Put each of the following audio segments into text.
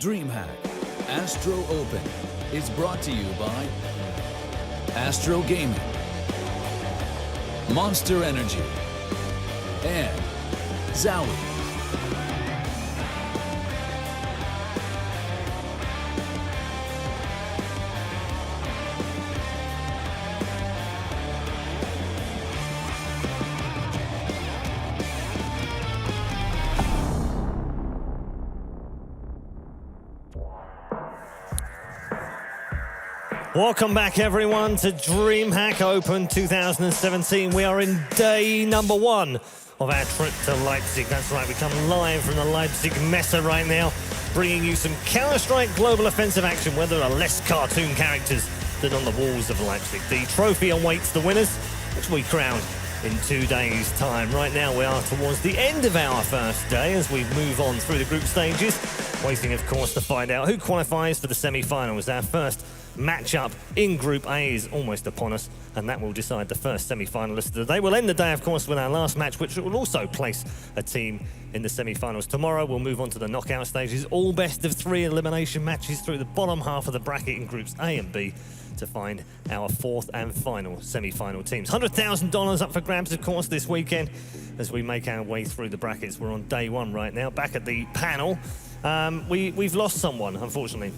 DreamHack ASTRO Open is brought to you by Astro Gaming, Monster Energy, and Zowie. Welcome back, everyone, to DreamHack Open 2017. We are in day number 1 of our trip to Leipzig. That's right, we come live from the Leipzig Messe right now, bringing you some Counter-Strike global offensive action where there are less cartoon characters than on the walls of Leipzig. The trophy awaits the winners, which we crown in 2 days' time. Right now, we are towards the end of our first day as we move on through the group stages, waiting, of course, to find out who qualifies for the semi-finals. Our first matchup in Group A is almost upon us, and that will decide the first semi-finalist of the day. We'll end the day, of course, with our last match, which will also place a team in the semi-finals. Tomorrow, we'll move on to the knockout stages, all best-of-3 elimination matches through the bottom half of the bracket in Groups A and B to find our 4th and final semi-final teams. $100,000 up for grabs, of course, this weekend as we make our way through the brackets. We're on day 1 right now. Back at the panel, we've lost someone, unfortunately.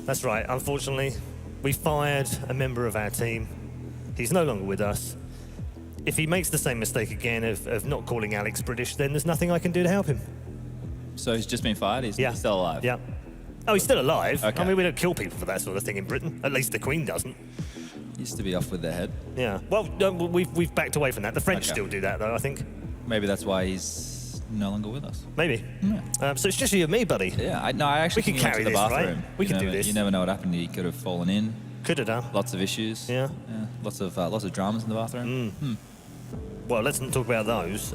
That's right, unfortunately, we fired a member of our team. He's no longer with us. If he makes the same mistake again of not calling Alex British, then there's nothing I can do to help him. So he's just been fired? He's still alive? Yeah. Oh, he's still alive. Okay. I mean, we don't kill people for that sort of thing in Britain. At least the Queen doesn't. Used to be off with their head. Yeah. Well, no, we've backed away from that. The French still do that, though, I think. Maybe that's why he's no longer with us. Maybe. Yeah. So it's just you and me, buddy. Yeah, I actually we can carry to the this, bathroom. right? We can do this. You never know what happened. He could have fallen in. Could have done. Lots of issues. Yeah. Lots of dramas in the bathroom. Well, let's not talk about those.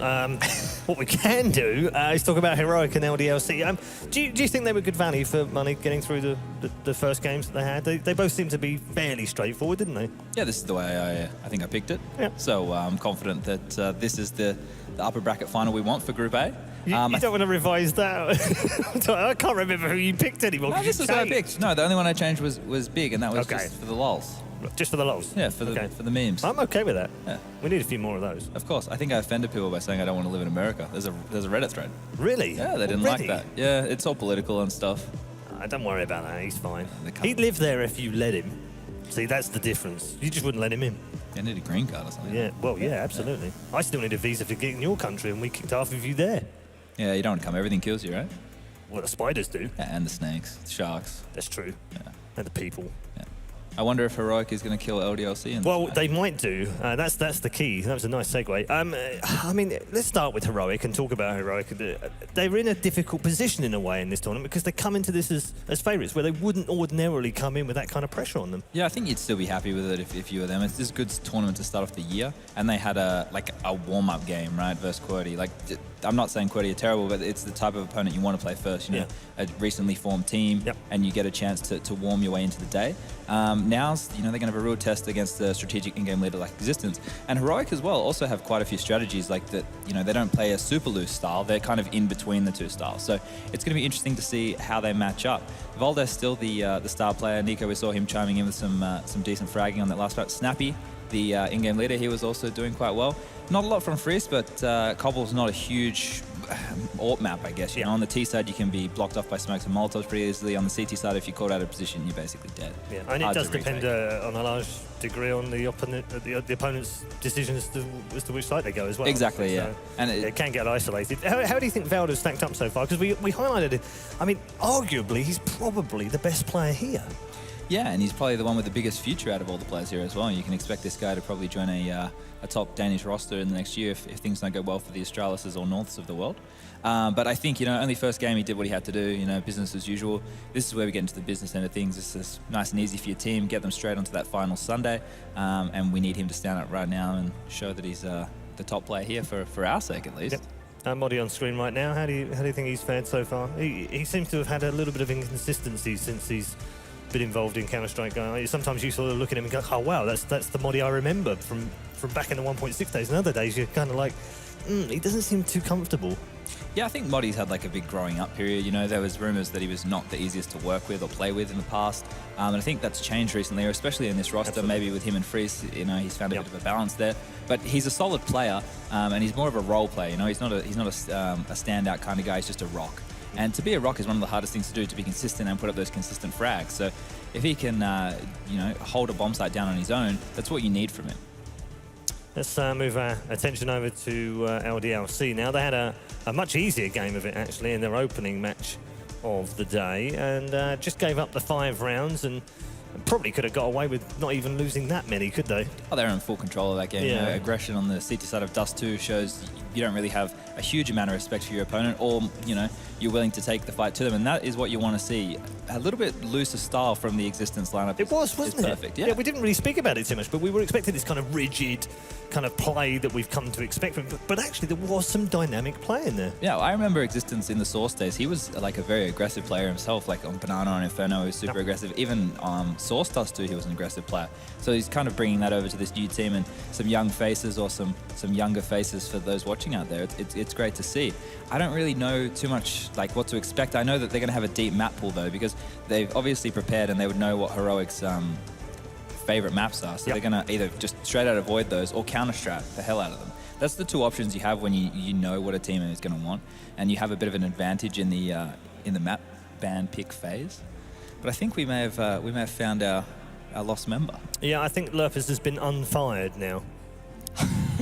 What we can do is talk about Heroic and LDLC. Do you think they were good value for money getting through the first games that they had? They both seem to be fairly straightforward, didn't they? Yeah, this is the way I think I picked it. Yeah. So I'm confident that this is the upper bracket final we want for Group A. You don't want to revise that? I can't remember who you picked anymore. No, this is what I picked. No, the only one I changed was Big, and that was just for the lols. Just for the lols? Yeah, for the memes. I'm okay with that. Yeah. We need a few more of those. Of course. I think I offended people by saying I don't want to live in America. There's a Reddit thread. Really? Yeah, they didn't like that. Yeah, it's all political and stuff. Don't worry about that. He's fine. He'd live there if you let him. See, that's the difference. You just wouldn't let him in. You need a green card or something. Yeah, well, yeah, absolutely. Yeah. I still need a visa for getting in your country, and we kicked half of you there. Yeah, you don't want to come. Everything kills you, right? Well, the spiders do. Yeah, and the snakes, the sharks. That's true. Yeah. And the people. Yeah. I wonder if Heroic is going to kill LDLC. Well, they might do. That's the key. That was a nice segue. I mean, let's start with Heroic and talk about Heroic. They're in a difficult position in a way in this tournament because they come into this as favourites where they wouldn't ordinarily come in with that kind of pressure on them. Yeah, I think you'd still be happy with it if you were them. It's this good tournament to start off the year, and they had a warm-up game, right, versus QWERTY. Like, I'm not saying QWERTY are terrible, but it's the type of opponent you want to play first. You know, a recently formed team, and you get a chance to warm your way into the day. Now, they're going to have a real test against the strategic in-game leader like Existence. And Heroic as well also have quite a few strategies like that. They don't play a super loose style. They're kind of in between the two styles. So it's going to be interesting to see how they match up. Valdez still the star player. Nico, we saw him chiming in with some decent fragging on that last round. Snappy, the in-game leader, he was also doing quite well. Not a lot from Frizz, but Cobble's not a huge AWP map, I guess. On the T side, you can be blocked off by smokes and molotovs pretty easily. On the CT side, if you're caught out of position, you're basically dead. Yeah, and it does depend on a large degree on the opponent's decision as to which side they go as well. Exactly, yeah. So and it can get isolated. How do you think Valda's stacked up so far? Because we highlighted it. I mean, arguably, he's probably the best player here. Yeah, and he's probably the one with the biggest future out of all the players here as well. You can expect this guy to probably join a top Danish roster in the next year if things don't go well for the Australises or Norths of the world. But I think, only first game he did what he had to do, business as usual. This is where we get into the business end of things. This is nice and easy for your team, get them straight onto that final Sunday. And we need him to stand up right now and show that he's the top player here for our sake at least. Yep. Modi on screen right now. How do you think he's fared so far? He seems to have had a little bit of inconsistency since he's been involved in Counter-Strike. Sometimes you sort of look at him and go, oh wow, that's the Modi I remember from back in the 1.6 days. And other days you're kind of like, he doesn't seem too comfortable. Yeah, I think Moddy's had like a big growing up period. You know, there was rumors that he was not the easiest to work with or play with in the past. And I think that's changed recently, especially in this roster. Absolutely. Maybe with him and Freeze, you know, he's found a bit of a balance there. But he's a solid player, and he's more of a role player. You know, he's not a standout kind of guy. He's just a rock. And to be a rock is one of the hardest things to do, to be consistent and put up those consistent frags. So if he can, you know, hold a bomb site down on his own, that's what you need from him. Let's move our attention over to LDLC now. They had a much easier game of it, actually, in their opening match of the day, and just gave up the 5 rounds and probably could have got away with not even losing that many, could they? Oh, they're in full control of that game. Yeah. You know, aggression on the CT side of Dust 2 shows you don't really have a huge amount of respect for your opponent, or, you know, you're willing to take the fight to them, and that is what you want to see. A little bit looser style from the Existence lineup. It was, wasn't it? Perfect, yeah. We didn't really speak about it too much, but we were expecting this kind of rigid kind of play that we've come to expect from him. But actually, there was some dynamic play in there. Yeah, I remember Existence in the Source days. He was like a very aggressive player himself, like on Banana and Inferno, he was super aggressive. Even Source Dust 2, he was an aggressive player. So he's kind of bringing that over to this new team, and some young faces or some younger faces for those watching out there. It's great to see. I don't really know too much like what to expect. I know that they're going to have a deep map pool though, because they've obviously prepared and they would know what Heroic's favorite maps are. So they're going to either just straight out avoid those or counter-strat the hell out of them. That's the 2 options you have when you know what a team is going to want, and you have a bit of an advantage in the map ban pick phase. But I think we may have found our lost member. Yeah, I think Lurpus has been unfired now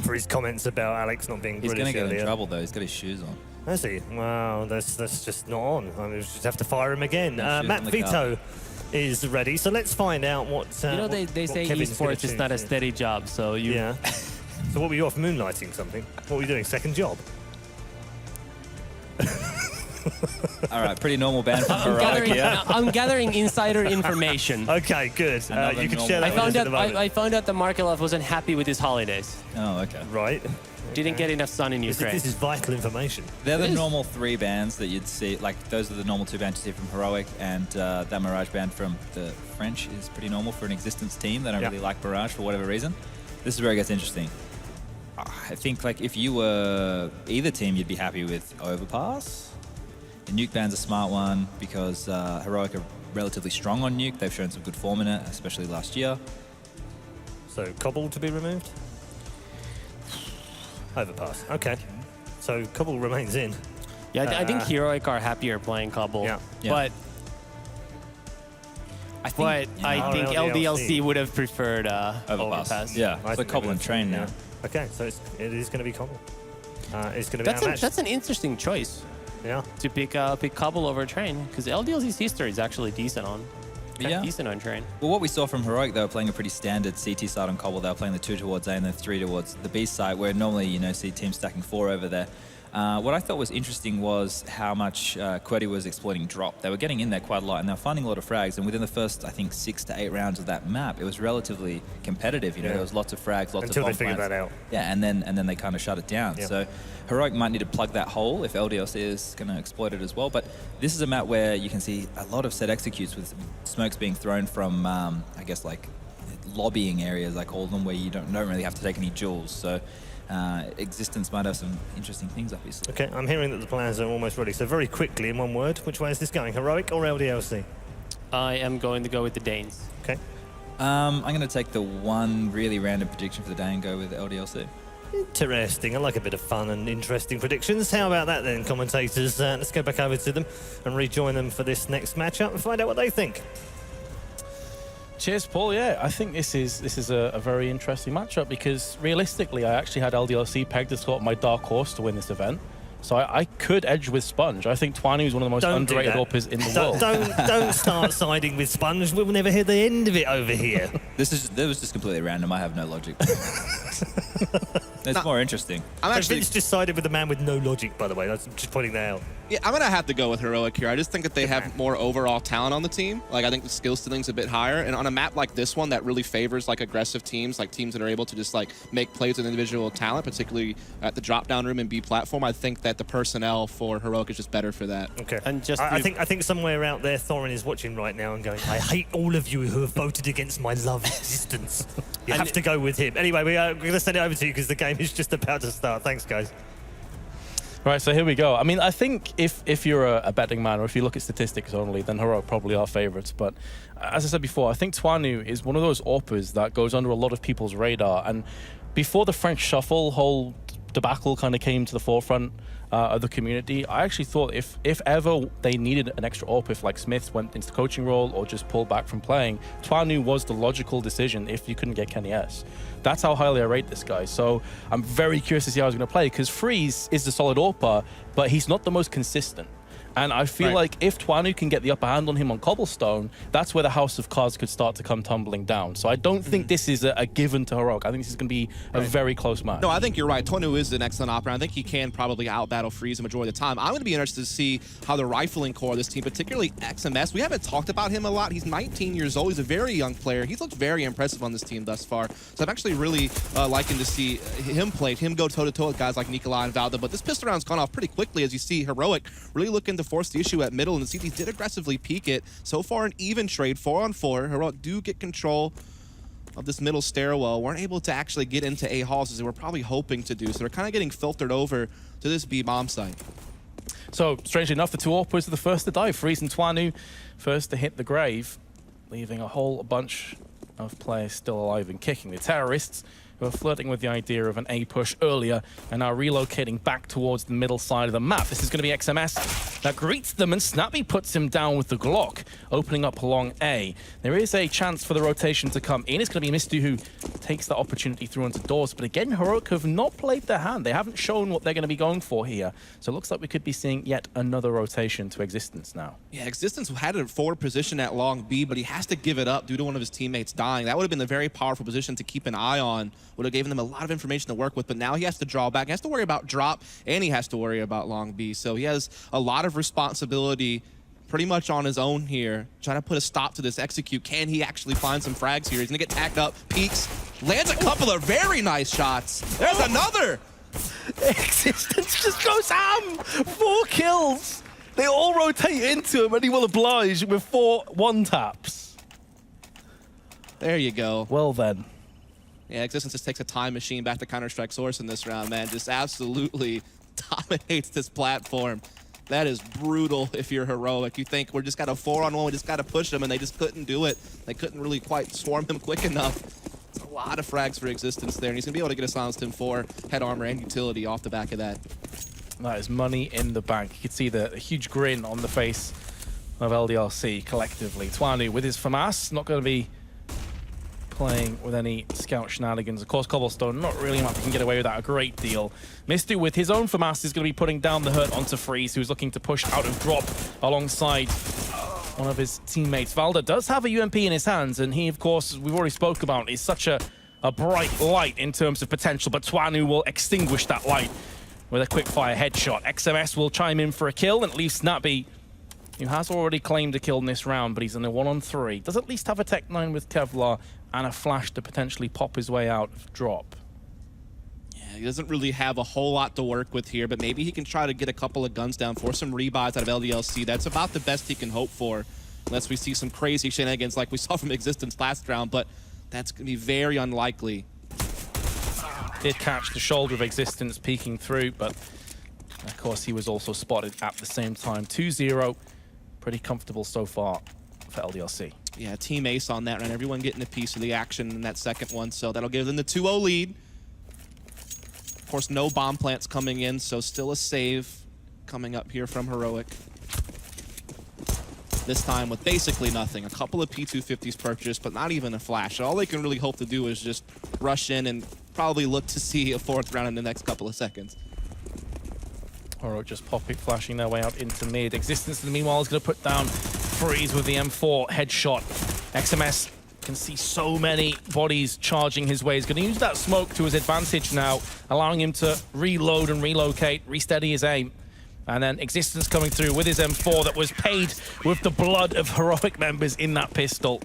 for his comments about Alex not being He's British going to get earlier. in trouble though. He's got his shoes on. Has he? Wow, that's just not on. I mean, we just have to fire him again. Yeah, Matt on the Vito is ready, so let's find out what. You know, they what say Kevin's gonna esports is choose not a here. steady job, so you. Yeah. So what were you off moonlighting something? What were you doing? Second job? All right, pretty normal band from Heroic here. I'm gathering insider information. Okay, good. Another You can normal share that I with us found in out. a moment. I found out that Markelov wasn't happy with his holidays. Oh, okay. Right. Didn't get enough sun in Ukraine. This is vital information. They're the It is. normal 3 bands that you'd see. Like, those are the normal 2 bands you see from Heroic, and that Mirage band from the French is pretty normal for an Existence team. They don't really like Mirage for whatever reason. This is where it gets interesting. I think, like, if you were either team, you'd be happy with Overpass. The Nuke band's a smart one because Heroic are relatively strong on Nuke. They've shown some good form in it, especially last year. So Cobble to be removed? Overpass. Okay. So Cobble remains in. Yeah, I think Heroic are happier playing Cobble. Yeah. Yeah. But I think LDLC LDLC would have preferred Overpass. Overpass. Yeah, I so think Cobble and maybe Train yeah. now. Okay, so it is going to be Cobble. It's going to be outmatched. That's an interesting choice Yeah. to pick Cobble over Train, because LDLC's history is actually decent on. Yeah. Decent on Train. Well, what we saw from Heroic, they were playing a pretty standard CT side on Cobble. They were playing the 2 towards A and then 3 towards the B side, where normally, you know, see teams stacking 4 over there. What I thought was interesting was how much Qwerty was exploiting drop. They were getting in there quite a lot, and they were finding a lot of frags. And within the first, I think, 6 to 8 rounds of that map, it was relatively competitive. You know, there was lots of frags, lots Until of bomb they figured plants. that out. Yeah, and then they kind of shut it down. Yeah. So Heroic might need to plug that hole if LDLC is going to exploit it as well. But this is a map where you can see a lot of set executes with smokes being thrown from, I guess, like lobbying areas, I call them, where you don't really have to take any jewels. So Existence might have some interesting things up his sleeve. Okay, I'm hearing that the plans are almost ready. So very quickly, in one word, which way is this going? Heroic or LDLC? I am going to go with the Danes. Okay. I'm going to take the one really random prediction for the day and go with LDLC. Interesting. I like a bit of fun and interesting predictions. How about that then, commentators? Let's go back over to them and rejoin them for this next matchup and find out what they think. Cheers, Paul. Yeah, I think this is a very interesting matchup because realistically, I actually had LDLC pegged as sort of my dark horse to win this event. So I could edge with Sponge. I think Twani is one of the most underrated uppers in the world. Don't start siding with Sponge. We'll never hear the end of it over here. That was just completely random. I have no logic. It's more interesting. I'm actually, Vince just sided with the man with no logic, by the way. I'm just pointing that out. yeah, I'm gonna have to go with Heroic here. I just think that they have more overall talent on the team. Like, I think the skill ceiling's a bit higher, and on a map like this one that really favors like aggressive teams, like teams that are able to just like make plays with individual talent, particularly at the drop-down room and B platform. I think that the personnel for Heroic is just better for that. Okay. And just I think somewhere out there, Thorin is watching right now and going, I hate all of you who have voted against my love existence. You have to go with him. Anyway, we're going to send it over to you because the game is just about to start. Thanks, guys. Right, so here we go. I mean, I think if you're a betting man, or if you look at statistics only, then Heroic probably are favorites. But as I said before, I think Twanu is one of those AWPers that goes under a lot of people's radar. And before the French Shuffle whole debacle kind of came to the forefront of the community, I actually thought if ever they needed an extra AWP, if like Smith went into the coaching role or just pulled back from playing, Twanu was the logical decision if you couldn't get Kenny S. That's how highly I rate this guy. So I'm very curious to see how he's going to play, because Freeze is the solid AWPer, but he's not the most consistent. And I feel like if Twanu can get the upper hand on him on Cobblestone, that's where the house of cards could start to come tumbling down. So I don't think this is a given to Heroic. I think this is going to be a very close match. No, I think you're right. Twanu is an excellent operator. I think he can probably out-battle Freeze the majority of the time. I'm going to be interested to see how the rifling core of this team, particularly XMS, we haven't talked about him a lot. He's 19 years old. He's a very young player. He's looked very impressive on this team thus far. So I'm actually really liking to see him play, him go toe-to-toe with guys like Nikolai and Valda. But this pistol round's gone off pretty quickly, as you see Heroic really looking to force the issue at middle, and the CTs did aggressively peek it. So far an even trade, 4-on-4. Heroic do get control of this middle stairwell. Weren't able to actually get into A halls as they were probably hoping to do, so they're kind of getting filtered over to this B bomb site. So strangely enough, the two AWPers are the first to die. Freeze and Twanu first to hit the grave, leaving a whole bunch of players still alive and kicking. The terrorists, who were flirting with the idea of an A push earlier, and are relocating back towards the middle side of the map. This is going to be XMS that greets them, and Snappy puts him down with the Glock, opening up along A. There is a chance for the rotation to come in. It's going to be Misty who takes that opportunity through onto doors, but again, Heroic have not played their hand. They haven't shown what they're going to be going for here. So it looks like we could be seeing yet another rotation to Existence now. Yeah, Existence had a forward position at long B, but he has to give it up due to one of his teammates dying. That would have been a very powerful position to keep an eye on. Would have given them a lot of information to work with, but now he has to draw back. He has to worry about drop, and he has to worry about long B. So he has a lot of responsibility pretty much on his own here, trying to put a stop to this execute. Can he actually find some frags here? He's gonna get tagged up, peeks, lands a couple of very nice shots. There's another! Existence just goes ham! 4 kills! They all rotate into him, and he will oblige with 4 one-taps. There you go. Well then. Yeah, Existence just takes a time machine back to Counter-Strike Source in this round, man. Just absolutely dominates this platform. That is brutal if you're Heroic. You think we're just got a 4-on-1, we just got to push them, and they just couldn't do it. They couldn't really quite swarm him quick enough. It's a lot of frags for Existence there, and he's going to be able to get a silenced M4, head armor, and utility off the back of that. That is money in the bank. You can see the huge grin on the face of LDLC collectively. Twanu with his FAMAS, not going to be playing with any scout shenanigans. Of course, Cobblestone, not really much he can get away with that a great deal. Misty with his own FAMAS is going to be putting down the hurt onto Freeze, who's looking to push out of drop alongside one of his teammates. Valda does have a UMP in his hands, and he, of course, as we've already spoke about, is such a bright light in terms of potential, but Twanu will extinguish that light with a quick fire headshot. XMS will chime in for a kill, and at least Snappy, who has already claimed a kill in this round, but he's in a 1-on-3, does at least have a Tech 9 with Kevlar and a flash to potentially pop his way out of drop. Yeah, he doesn't really have a whole lot to work with here, but maybe he can try to get a couple of guns down for some rebuys out of LDLC. That's about the best he can hope for, unless we see some crazy shenanigans like we saw from Existence last round, but that's going to be very unlikely. Did catch the shoulder of Existence peeking through, but of course he was also spotted at the same time. 2-0, pretty comfortable so far for LDLC. Yeah, team ace on that run. Everyone getting a piece of the action in that second one, so that'll give them the 2-0 lead. Of course, no bomb plants coming in, so still a save coming up here from Heroic. This time with basically nothing. A couple of P250s purchased, but not even a flash. All they can really hope to do is just rush in and probably look to see a 4th round in the next couple of seconds. Heroic just flashing their way out into mid. Existence, in the meanwhile, is going to put down Freeze with the M4 headshot. XMS can see so many bodies charging his way. He's going to use that smoke to his advantage now, allowing him to reload and relocate, resteady his aim. And then Existence coming through with his M4 that was paid with the blood of Heroic members in that pistol.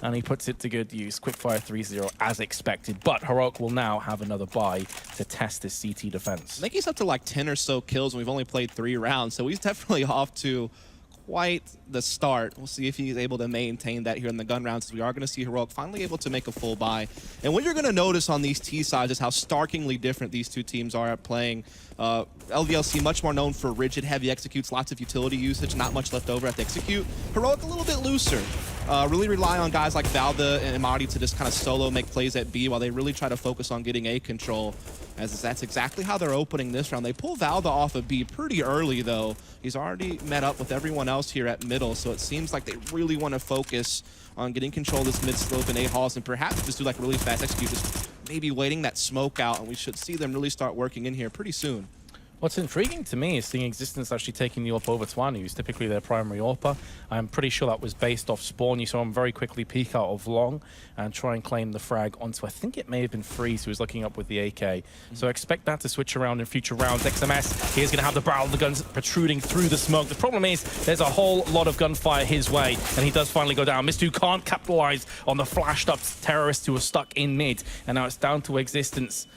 And he puts it to good use. Quickfire 3-0 as expected. But Heroic will now have another buy to test this CT defense. I think he's up to like 10 or so kills, and we've only played 3 rounds, so he's definitely off to quite the start. We'll see if he's able to maintain that here in the gun rounds. We are going to see Heroic finally able to make a full buy. And what you're going to notice on these T sides is how starkingly different these two teams are at playing. LDLC much more known for rigid, heavy executes, lots of utility usage, not much left over at the execute. Heroic a little bit looser. Really rely on guys like Valda and Imari to just kind of solo make plays at B while they really try to focus on getting A control, as that's exactly how they're opening this round. They pull Valda off of B pretty early, though. He's already met up with everyone else here at middle, so it seems like they really want to focus on getting control of this mid slope and A halls and perhaps just do like a really fast execute, just maybe waiting that smoke out, and we should see them really start working in here pretty soon. What's intriguing to me is seeing Existence actually taking the AWP over Twanu, who's typically their primary AWPer. I'm pretty sure that was based off Spawn. You saw him very quickly peek out of long and try and claim the frag onto, I think it may have been Freeze, who was looking up with the AK. So expect that to switch around in future rounds. XMS, he's going to have the barrel of the guns protruding through the smoke. The problem is there's a whole lot of gunfire his way, and he does finally go down. Mr. can't capitalize on the flashed up terrorists who are stuck in mid, and now it's down to Existence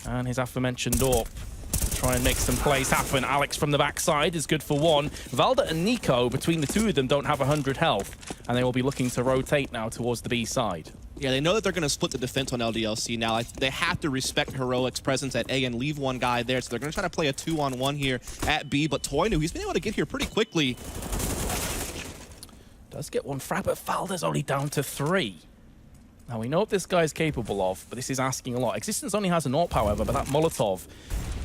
and his aforementioned AWP. Try and make some plays happen. Alex from the backside is good for one. Valda and Nico, between the two of them, don't have 100 health, and they will be looking to rotate now towards the B side. Yeah, they know that they're going to split the defense on LDLC now. They have to respect Heroic's presence at A and leave one guy there, so they're going to try to play a 2-on-1 here at B, but Toynu, he's been able to get here pretty quickly. Does get one frag, but Valda's only down to 3. Now, we know what this guy's capable of, but this is asking a lot. Existence only has an AWP, however, but that Molotov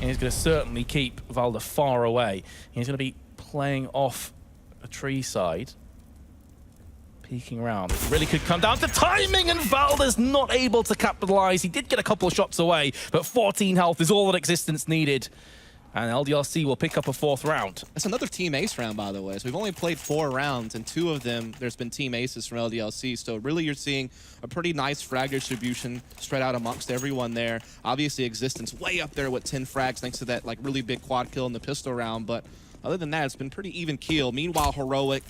is going to certainly keep Valda far away. He's going to be playing off a tree side, peeking around. It really could come down to timing, and Valda's not able to capitalize. He did get a couple of shots away, but 14 health is all that Existence needed. And LDLC will pick up a 4th round. That's another team ace round, by the way. So we've only played 4 rounds, and 2 of them, there's been team aces from LDLC. So really you're seeing a pretty nice frag distribution spread out amongst everyone there. Obviously Existence way up there with 10 frags thanks to that like really big quad kill in the pistol round. But other than that, it's been pretty even keel. Meanwhile, Heroic,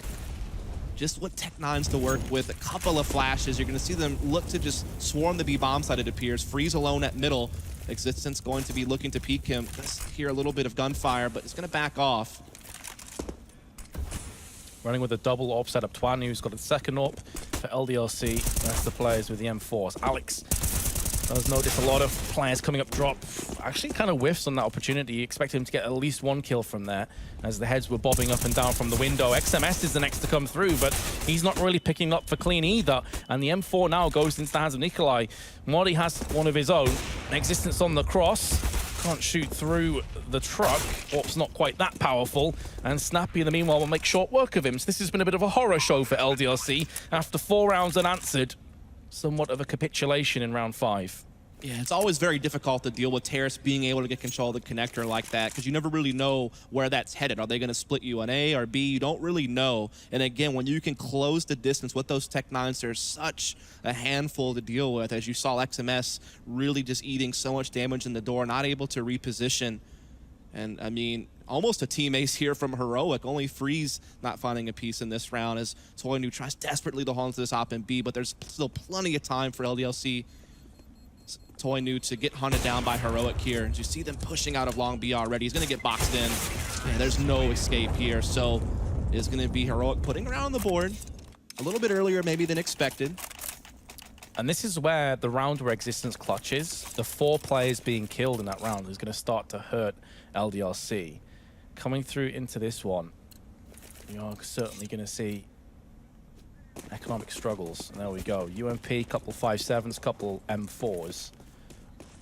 just with Tech-9s to work with, a couple of flashes. You're going to see them look to just swarm the B bomb side, it appears. Freeze alone at middle. Existence going to be looking to peek him. Just hear a little bit of gunfire, but it's going to back off. Running with a double AWP setup. Twan, who's got a second AWP for LDLC. That's the players with the M4s. Alex does notice a lot of players coming up drop. Actually kind of whiffs on that opportunity. You expect him to get at least 1 kill from there as the heads were bobbing up and down from the window. XMS is the next to come through, but he's not really picking up for clean either. And the M4 now goes into the hands of Nikolai. Mori has one of his own. Existence on the cross. Can't shoot through the truck. AWP's not quite that powerful. And Snappy, in the meanwhile, will make short work of him. So this has been a bit of a horror show for LDLC. After 4 rounds unanswered, somewhat of a capitulation in round 5. Yeah, it's always very difficult to deal with Terrace being able to get control of the connector like that, because you never really know where that's headed. Are they going to split you on A or B? You don't really know. And again, when you can close the distance with those Tech-9s, there's such a handful to deal with. As you saw XMS really just eating so much damage in the door, not able to reposition. And I mean, almost a team ace here from Heroic. Only Freeze not finding a piece in this round as Toynu tries desperately to hold into this op in B, but there's still plenty of time for LDLC Toynu to get hunted down by Heroic here. And you see them pushing out of long B already. He's going to get boxed in. Man, there's no escape here. So it's going to be Heroic putting around on the board a little bit earlier maybe than expected. And this is where the round where Existence clutches, the 4 players being killed in that round is going to start to hurt LDLC. Coming through into this one, you're certainly going to see economic struggles. And there we go. UMP, couple 5.7s, couple M4s.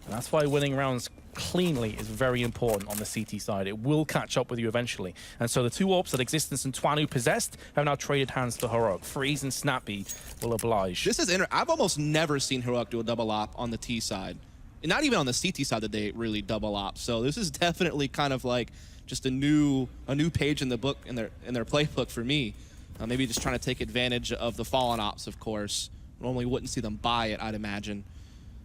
And that's why winning rounds cleanly is very important on the CT side. It will catch up with you eventually. And so the 2 AWPs that Existence and Twanu possessed have now traded hands to Heroic. Freeze and Snappy will oblige. This is I've almost never seen Heroic do a double op on the T side. And not even on the CT side that they really double op. So this is definitely kind of like just a new page in the book, in their playbook for me. Maybe just trying to take advantage of the fallen ops, of course. Normally wouldn't see them buy it, I'd imagine.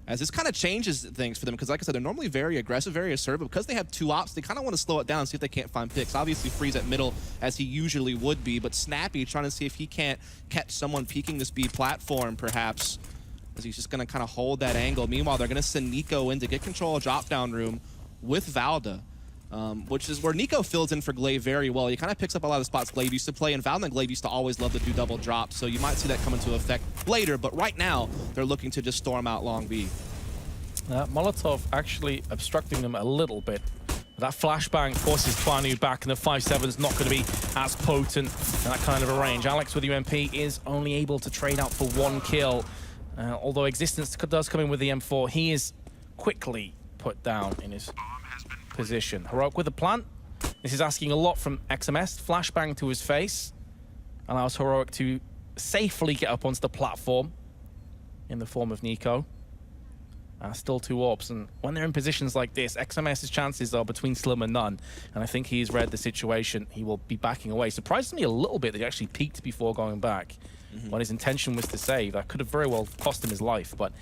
As this kind of changes things for them, because like I said, they're normally very aggressive, very assertive. Because they have 2 ops, they kind of want to slow it down and see if they can't find picks. Obviously, Freeze at middle, as he usually would be, but Snappy trying to see if he can't catch someone peeking this B platform, perhaps, as he's just going to kind of hold that angle. Meanwhile, they're going to send Nico in to get control of drop-down room with Valda. which is where Nico fills in for Glaive very well. He kind of picks up a lot of the spots Glaive used to play, and Valve and Glaive used to always love to do double drops, so you might see that come into effect later, but right now, they're looking to just storm out long B. Molotov actually obstructing them a little bit. That flashbang forces Twanu back, and the 5-7 is not going to be as potent in that kind of a range. Alex with UMP is only able to trade out for 1 kill. Although Existence does come in with the M4, he is quickly put down in his position. Heroic with the plant. This is asking a lot from XMS. Flashbang to his face allows Heroic to safely get up onto the platform in the form of Nico. Still 2 orbs, and when they're in positions like this, XMS's chances are between slim and none, and I think he's read the situation. He will be backing away. Surprised me a little bit that he actually peeked before going back. When his intention was to save, that could have very well cost him his life, but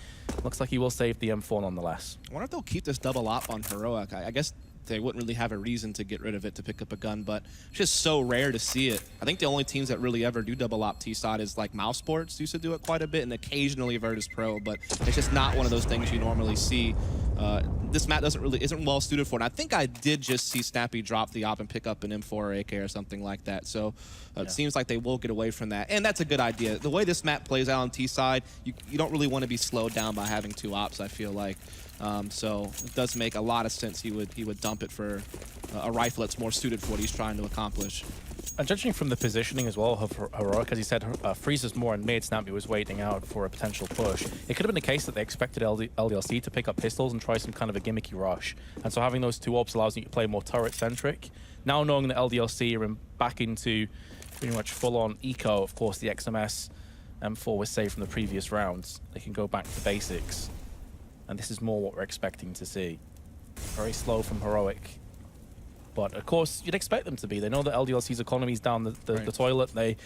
looks like he will save the M4 nonetheless. I wonder if they'll keep this double op on Heroic. I guess they wouldn't really have a reason to get rid of it to pick up a gun, but it's just so rare to see it. I think the only teams that really ever do double op T-side is like Mouse Sports used to do it quite a bit, and occasionally Virtus.Pro, but it's just not one of those things you normally see. This map isn't well suited for it. And I think I did just see Snappy drop the op and pick up an M4 or AK or something like that. So it seems like they will get away from that, and that's a good idea. The way this map plays out on T-side, you don't really want to be slowed down by having 2 ops, I feel like. So it does make a lot of sense he would dump it for a rifle that's more suited for what he's trying to accomplish. And judging from the positioning as well of Heroic, as he said, Freezer's more in mid, Snappy was waiting out for a potential push. It could have been the case that they expected LDLC to pick up pistols and try some kind of a gimmicky rush. And so having those 2 ops allows you to play more turret-centric. Now knowing that LDLC are back into pretty much full-on eco, of course the XMS M4 was saved from the previous rounds. They can go back to basics. And this is more what we're expecting to see. Very slow from Heroic. But of course, you'd expect them to be. They know that LDLC's economy is down the toilet. They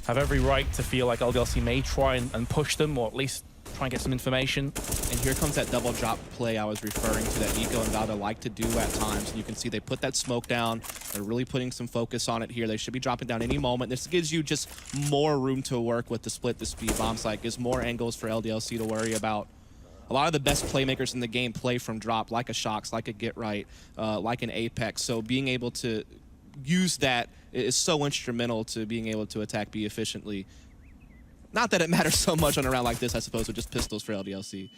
have every right to feel like LDLC may try and push them, or at least try and get some information. And here comes that double drop play I was referring to that Nico and Valda like to do at times. And you can see they put that smoke down. They're really putting some focus on it here. They should be dropping down any moment. This gives you just more room to work with the split, the speed bombs. Like, gives more angles for LDLC to worry about. A lot of the best playmakers in the game play from drop, like a Shox, like a Get Right, like an Apex. So being able to use that is so instrumental to being able to attack B efficiently. Not that it matters so much on a round like this, I suppose, with just pistols for LDLC.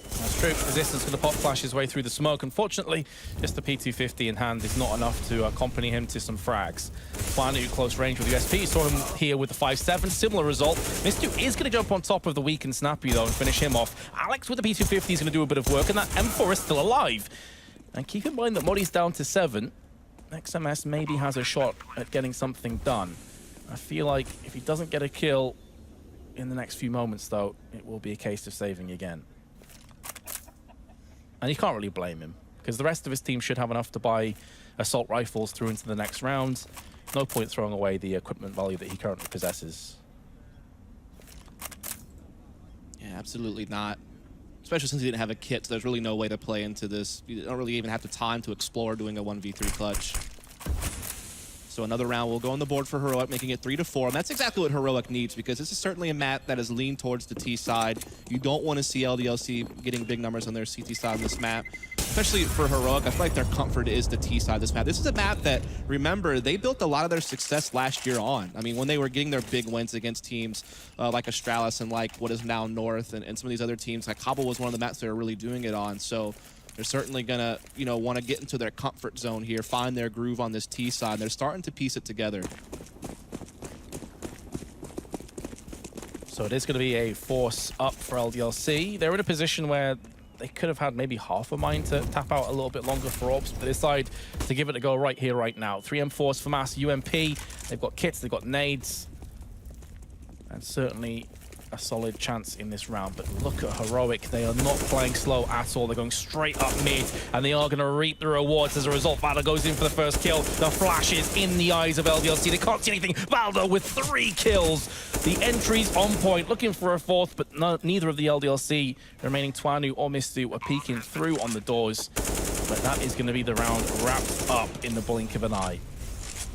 That's true. Resistance going to pop flash his way through the smoke. Unfortunately, just the P250 in hand is not enough to accompany him to some frags. Twanu close range with USP. You saw him here with the 5-7. Similar result. Mistu is going to jump on top of the weakened Snappy, though, and finish him off. Alex with the P250 is going to do a bit of work, and that M4 is still alive. And keep in mind that Modi's down to 7. XMS maybe has a shot at getting something done. I feel like if he doesn't get a kill in the next few moments, though, it will be a case of saving again. And you can't really blame him, because the rest of his team should have enough to buy assault rifles through into the next round. No point throwing away the equipment value that he currently possesses. Yeah, absolutely not. Especially since he didn't have a kit, so there's really no way to play into this. You don't really even have the time to explore doing a 1v3 clutch. So another round will go on the board for Heroic, making it 3-4. And that's exactly what Heroic needs, because this is certainly a map that is leaned towards the T side. You don't want to see LDLC getting big numbers on their CT side of this map. Especially for Heroic, I feel like their comfort is the T side of this map. This is a map that, remember, they built a lot of their success last year on. I mean, when they were getting their big wins against teams like Astralis and like what is now North and some of these other teams, like Kabul was one of the maps they were really doing it on. So they're certainly gonna, want to get into their comfort zone here, find their groove on this T side. They're starting to piece it together. So it is going to be a force up for LDLC. They're in a position where they could have had maybe half a mind to tap out a little bit longer for orbs, but they decide to give it a go right here, right now. 3 M4s for Mass, UMP. They've got kits, they've got nades, and certainly a solid chance in this round. But look at Heroic. They are not playing slow at all. They're going straight up mid, and they are going to reap the rewards as a result. Valda goes in for the first kill. The flash is in the eyes of LDLC. They can't see anything. Valda with 3 kills. The entry's on point, looking for a 4th, but neither of the LDLC remaining Twanu or Mistu are peeking through on the doors. But that is going to be the round wrapped up in the blink of an eye.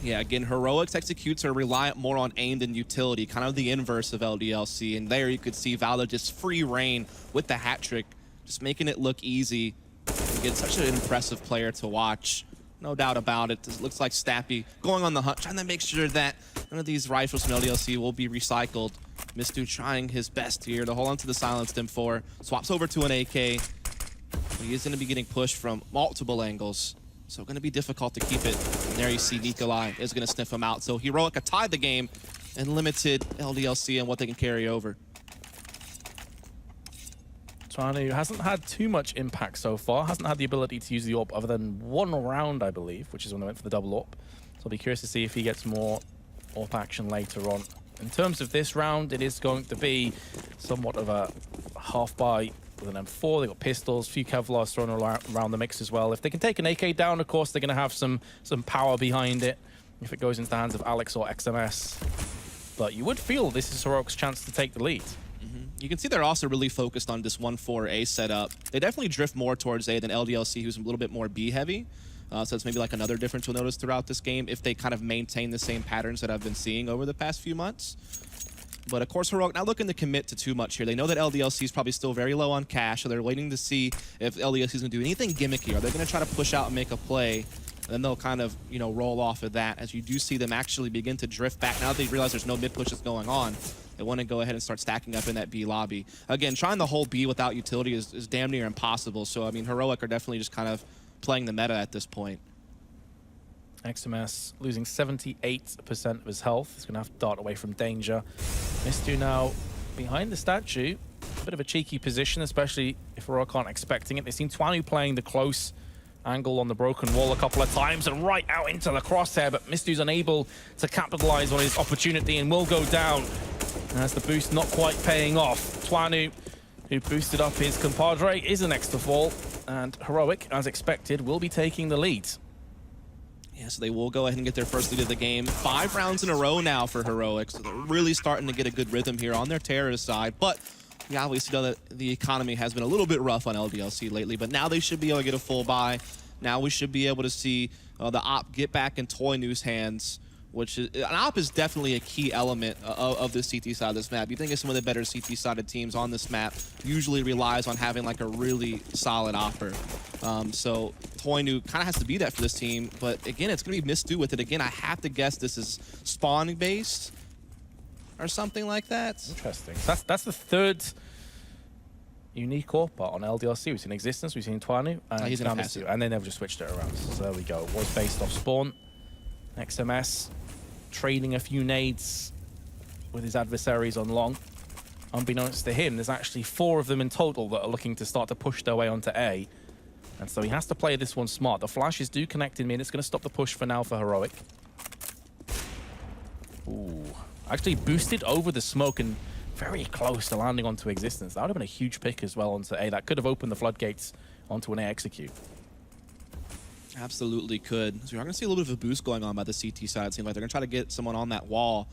Yeah, again, Heroic's executes are reliant more on aim than utility, kind of the inverse of LDLC. And there you could see Valda just free reign with the hat trick, just making it look easy. Again, such an impressive player to watch. No doubt about it. It looks like Stappy going on the hunt, trying to make sure that none of these rifles from LDLC will be recycled. Mistu trying his best here to hold on to the silenced M4. Swaps over to an AK. He is going to be getting pushed from multiple angles. So going to be difficult to keep it. And there you see Nikolai is going to sniff him out. So Heroica tied the game and limited LDLC and what they can carry over. Twanu hasn't had too much impact so far. Hasn't had the ability to use the AWP other than one round, I believe, which is when they went for the double AWP. So I'll be curious to see if he gets more AWP action later on. In terms of this round, it is going to be somewhat of a half buy with an M4. They've got pistols, a few Kevlars thrown around the mix as well. If they can take an AK down, of course, they're going to have some power behind it if it goes into the hands of Alex or XMS. But you would feel this is Heroic's chance to take the lead. You can see they're also really focused on this 1-4 A setup. They definitely drift more towards A than LDLC, who's a little bit more B heavy. So it's maybe like another difference you'll notice throughout this game if they kind of maintain the same patterns that I've been seeing over the past few months. But of course, Heroic not looking to commit to too much here. They know that LDLC is probably still very low on cash, so they're waiting to see if LDLC is going to do anything gimmicky. Are they going to try to push out and make a play? And then they'll kind of, you know, roll off of that as you do see them actually begin to drift back. Now that they realize there's no mid pushes going on, they want to go ahead and start stacking up in that B lobby. Again, trying to hold B without utility is damn near impossible. So, I mean, Heroic are definitely just kind of playing the meta at this point. XMS losing 78% of his health. He's going to have to dart away from danger. Mistu now behind the statue. A bit of a cheeky position, especially if Heroic aren't expecting it. They've seen Twanu playing the close angle on the broken wall a couple of times and right out into the crosshair, but Mistu's unable to capitalize on his opportunity and will go down as the boost not quite paying off. Twanu, who boosted up his compadre, is the next to fall, and Heroic, as expected, will be taking the lead. Yeah, so they will go ahead and get their first lead of the game. 5 rounds in a row now for Heroic, so they're really starting to get a good rhythm here on their terrorist side, but we obviously know that the economy has been a little bit rough on LDLC lately, but now they should be able to get a full buy. Now we should be able to see the op get back in Toy News hands, which is, an op is definitely a key element of the CT side of this map. You think of some of the better CT-sided teams on this map usually relies on having like a really solid opper. So Toy News kind of has to be that for this team, but again, it's going to be Mistu with it. Again, I have to guess this is spawning based or something like that. Interesting. So that's the third unique AWP on LDLC. We've seen Existence, we've seen Twanu, and he's now gonna Mistu, and they never just switched it around. So there we go. It was based off spawn. XMS trading a few nades with his adversaries on long. Unbeknownst to him, there's actually 4 of them in total that are looking to start to push their way onto A. And so he has to play this one smart. The flashes do connect in mid. It's going to stop the push for now for Heroic. Ooh. Actually boosted over the smoke and very close to landing onto Existence. That would have been a huge pick as well onto A. That could have opened the floodgates onto an A execute. Absolutely could. So you're going to see a little bit of a boost going on by the CT side. It seems like they're going to try to get someone on that wall.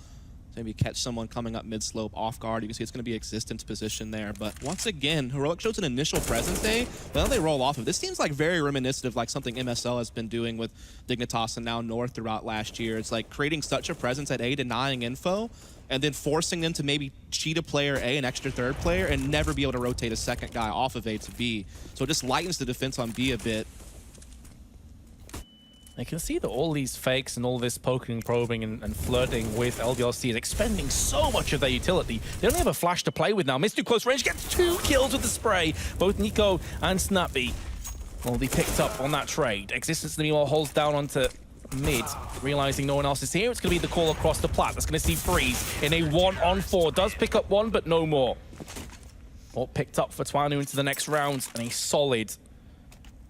Maybe catch someone coming up mid-slope off guard. You can see it's going to be Existence position there. But once again, Heroic shows an initial presence day, but then they roll off of it. This seems like very reminiscent of like something MSL has been doing with Dignitas and now North throughout last year. It's like creating such a presence at A, denying info, and then forcing them to maybe cheat a player A, an extra third player, and never be able to rotate a second guy off of A to B. So it just lightens the defense on B a bit. I can see that all these fakes and all this poking, probing, and flirting with LDLC is expending so much of their utility. They only have a flash to play with now. Mistu close range gets 2 kills with the spray. Both Nico and Snappy will be picked up on that trade. Existence, meanwhile, holds down onto mid, realizing no one else is here. It's going to be the call across the plat. That's going to see Freeze in a 1-on-4. Does pick up 1, but no more. All picked up for Twanu into the next round, and a solid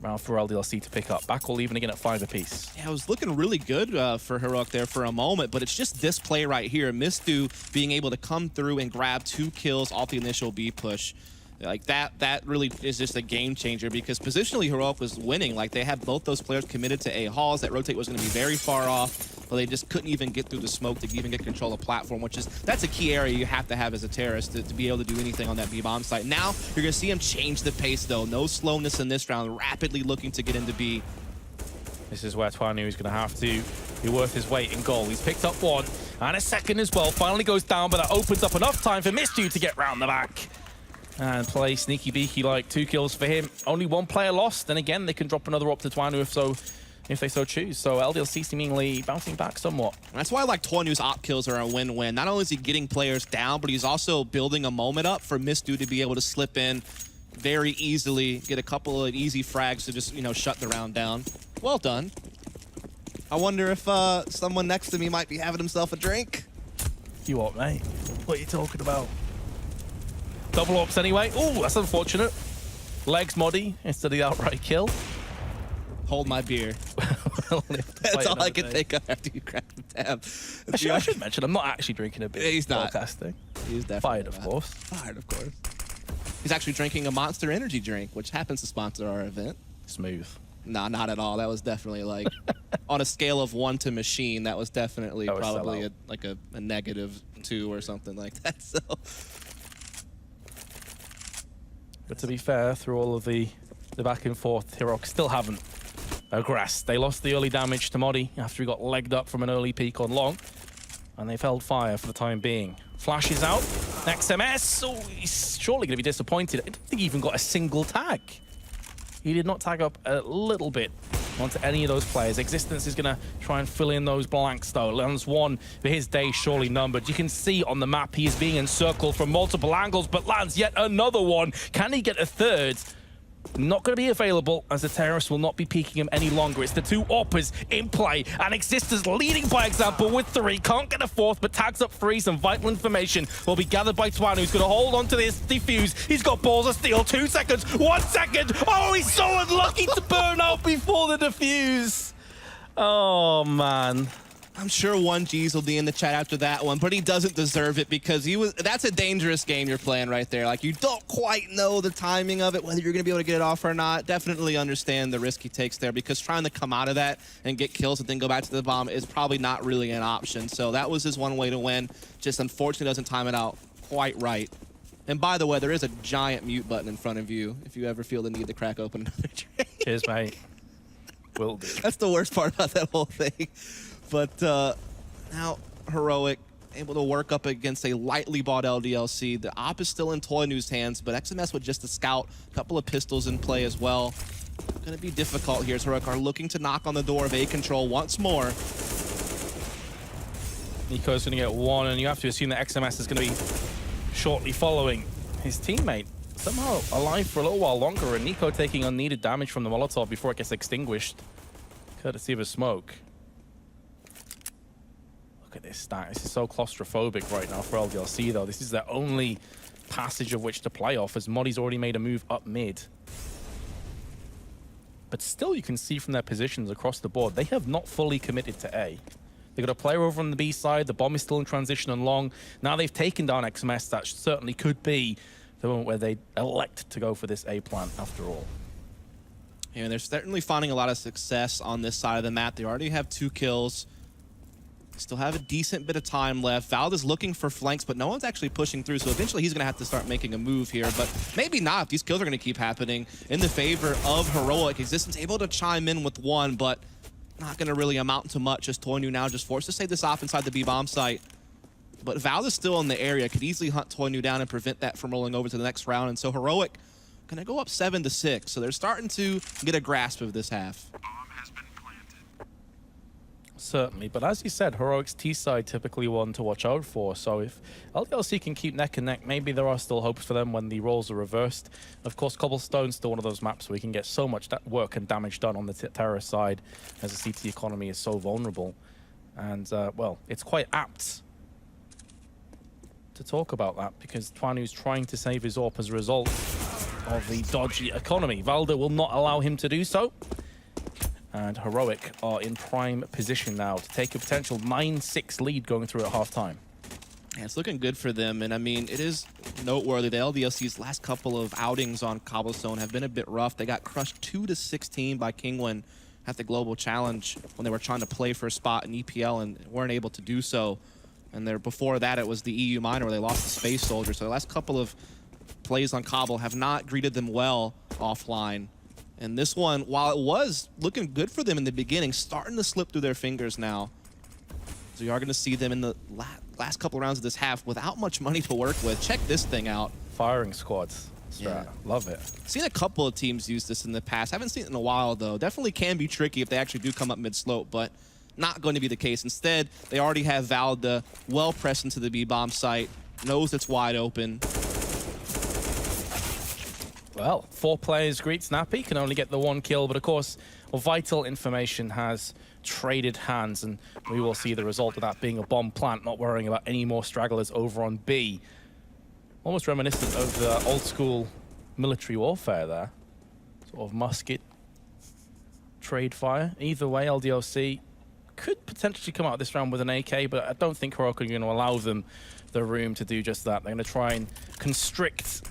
round for LDLC to pick up. Back all even again at 5 apiece. Yeah, it was looking really good for Heroic there for a moment, but it's just this play right here. Mistu being able to come through and grab 2 kills off the initial B push. Like that really is just a game changer because positionally Heroic was winning. Like they had both those players committed to A halls. That rotate was going to be very far off, but they just couldn't even get through the smoke to even get control of platform, which is, that's a key area you have to have as a terrorist to be able to do anything on that B bomb site. Now you're going to see him change the pace though. No slowness in this round, rapidly looking to get into B. This is where Twanu is going to have to be worth his weight in gold. He's picked up 1 and a second as well. Finally goes down, but that opens up enough time for Mistu to get round the back and play sneaky beaky like 2 kills for him. Only 1 player lost. Then again, they can drop another up to Twanu if so if they so choose. So LDLC seemingly bouncing back somewhat. That's why like Toinu's op kills are a win-win. Not only is he getting players down, but he's also building a moment up for Misdu to be able to slip in very easily, get a couple of easy frags to just, you know, shut the round down. Well done. I wonder if someone next to me might be having himself a drink. You what, mate? What are you talking about? Double ops anyway. Oh, that's unfortunate. Legs Moddy instead of the outright kill. Hold my beer. That's all I can think of after you crack the tab. Actually, I should mention, I'm not actually drinking a beer. He's not. Podcasting. He's definitely Fired, of not. course. Fired, of course. He's actually drinking a Monster Energy drink, which happens to sponsor our event. Smooth. Nah, not at all. That was definitely like, on a scale of 1 to machine, that was definitely That was probably sellout. a -2 or something like that. So, But to be fair, through all of the back and forth, Heroic still haven't aggressed. They lost the early damage to Moddy after he got legged up from an early peek on long, and they've held fire for the time being. Flash is out. XMS, oh, he's surely going to be disappointed. I don't think he even got a single tag. He did not tag up a little bit onto any of those players. Existence is going to try and fill in those blanks, though. Lands one, but his day surely numbered. You can see on the map he is being encircled from multiple angles, but lands yet another one. Can he get a third? Not going to be available, as the terrorists will not be peeking him any longer. It's the two Oppers in play, and Existence leading by example with 3. Can't get a fourth, but tags up 3. Some vital information will be gathered by Twanu, who's going to hold on to this defuse. He's got balls of steel. 2 seconds, 1 second. Oh, he's so unlucky to burn out before the defuse. Oh, man. I'm sure 1Gs will be in the chat after that one, but he doesn't deserve it because that's a dangerous game you're playing right there. Like, you don't quite know the timing of it, whether you're going to be able to get it off or not. Definitely understand the risk he takes there, because trying to come out of that and get kills and then go back to the bomb is probably not really an option. So that was his one way to win. Just unfortunately doesn't time it out quite right. And by the way, there is a giant mute button in front of you if you ever feel the need to crack open another drink. Cheers, mate. Will do. That's the worst part about that whole thing. But now Heroic able to work up against a lightly bought LDLC. The op is still in Toinu's hands, but XMS with just a scout, a couple of pistols in play as well. Going to be difficult here as Heroic are looking to knock on the door of A control once more. Nico's going to get one, and you have to assume that XMS is going to be shortly following his teammate. Somehow alive for a little while longer, and Nico taking unneeded damage from the Molotov before it gets extinguished, courtesy of a smoke. Look at this stack. This is so claustrophobic right now for LDLC, though. This is their only passage of which to play off, as Moddy's already made a move up mid. But still, you can see from their positions across the board, they have not fully committed to A. They've got a player over on the B side. The bomb is still in transition and long. Now they've taken down XMS. That certainly could be the moment where they elect to go for this A plant after all. Yeah, and they're certainly finding a lot of success on this side of the map. They already have 2 kills. Still have a decent bit of time left. Vald is looking for flanks, but no one's actually pushing through, so eventually he's going to have to start making a move here, but maybe not. These kills are going to keep happening in the favor of Heroic. Existence able to chime in with 1, but not going to really amount to much, as Toinu now just forced to save this off inside the B-bomb site. But Vald is still in the area, could easily hunt Toinu down and prevent that from rolling over to the next round, and so Heroic going to go up 7-6, so they're starting to get a grasp of this half. Certainly, but as you said, Heroic's T-side typically one to watch out for, so if LDLC can keep neck and neck, maybe there are still hopes for them when the roles are reversed. Of course, Cobblestone's still one of those maps where we can get so much work and damage done on the terror side, as the CT economy is so vulnerable. And, well, it's quite apt to talk about that, because Twanu's trying to save his AWP as a result of the dodgy economy. Valda will not allow him to do so. And Heroic are in prime position now to take a potential 9-6 lead going through at halftime. Yeah, it's looking good for them, and I mean, it is noteworthy. The LDLC's last couple of outings on Cobblestone have been a bit rough. They got crushed 2-16 by Kingwin at the Global Challenge when they were trying to play for a spot in EPL and weren't able to do so. And there, before that, it was the EU Minor where they lost the Space Soldier. So the last couple of plays on Cobble have not greeted them well offline. And this one, while it was looking good for them in the beginning, starting to slip through their fingers now. So you are going to see them in the last couple of rounds of this half without much money to work with. Check this thing out. Firing squads. strat. Love it. Seen a couple of teams use this in the past. Haven't seen it in a while, though. Definitely can be tricky if they actually do come up mid-slope, but not going to be the case. Instead, they already have Valda well pressed into the B-bomb site, knows it's wide open. Well, 4 players greet Snappy, can only get the 1 kill, but of course, vital information has traded hands, and we will see the result of that being a bomb plant, not worrying about any more stragglers over on B. Almost reminiscent of the old school military warfare there. Sort of musket, trade fire. Either way, LDLC could potentially come out of this round with an AK, but I don't think Heroic are going to allow them the room to do just that. They're going to try and constrict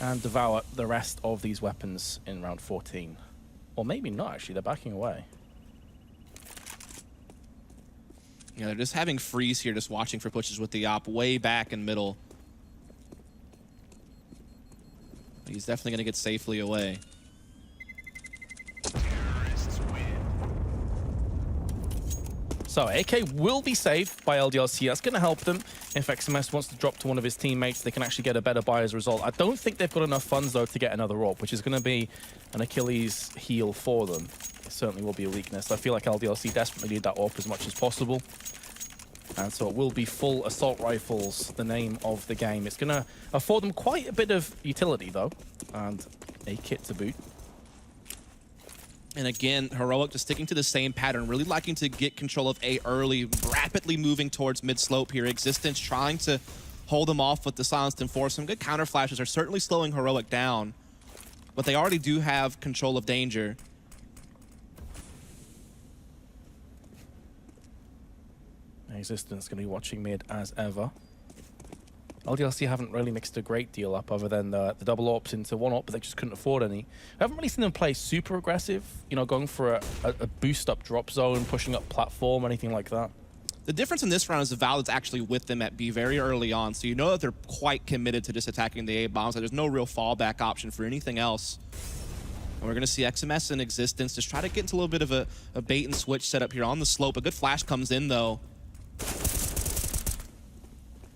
and devour the rest of these weapons in round 14. Or maybe not, actually. They're backing away. Yeah, they're just having freeze here, just watching for pushes with the op way back in middle. He's definitely going to get safely away. So AK will be saved by LDLC. That's going to help them. If XMS wants to drop to one of his teammates, they can actually get a better buy as a result. I don't think they've got enough funds, though, to get another AWP, which is going to be an Achilles heel for them. It certainly will be a weakness. I feel like LDLC desperately need that AWP as much as possible. And so it will be full assault rifles, the name of the game. It's going to afford them quite a bit of utility, though, and a kit to boot. And again, Heroic just sticking to the same pattern, really liking to get control of A early, rapidly moving towards mid-slope here. Existence trying to hold them off with the Silenced Enforce. Some good counter flashes are certainly slowing Heroic down, but they already do have control of danger. Existence going to be watching mid as ever. LDLC haven't really mixed a great deal up other than the double AWPs into 1 AWP, but they just couldn't afford any. I haven't really seen them play super aggressive, you know, going for a boost up drop zone, pushing up platform, anything like that. The difference in this round is the Valid's actually with them at B very early on, so you know that they're quite committed to just attacking the A bombs. There's no real fallback option for anything else. And we're going to see XMS in Existence just try to get into a little bit of a bait and switch setup here on the slope. A good flash comes in, though.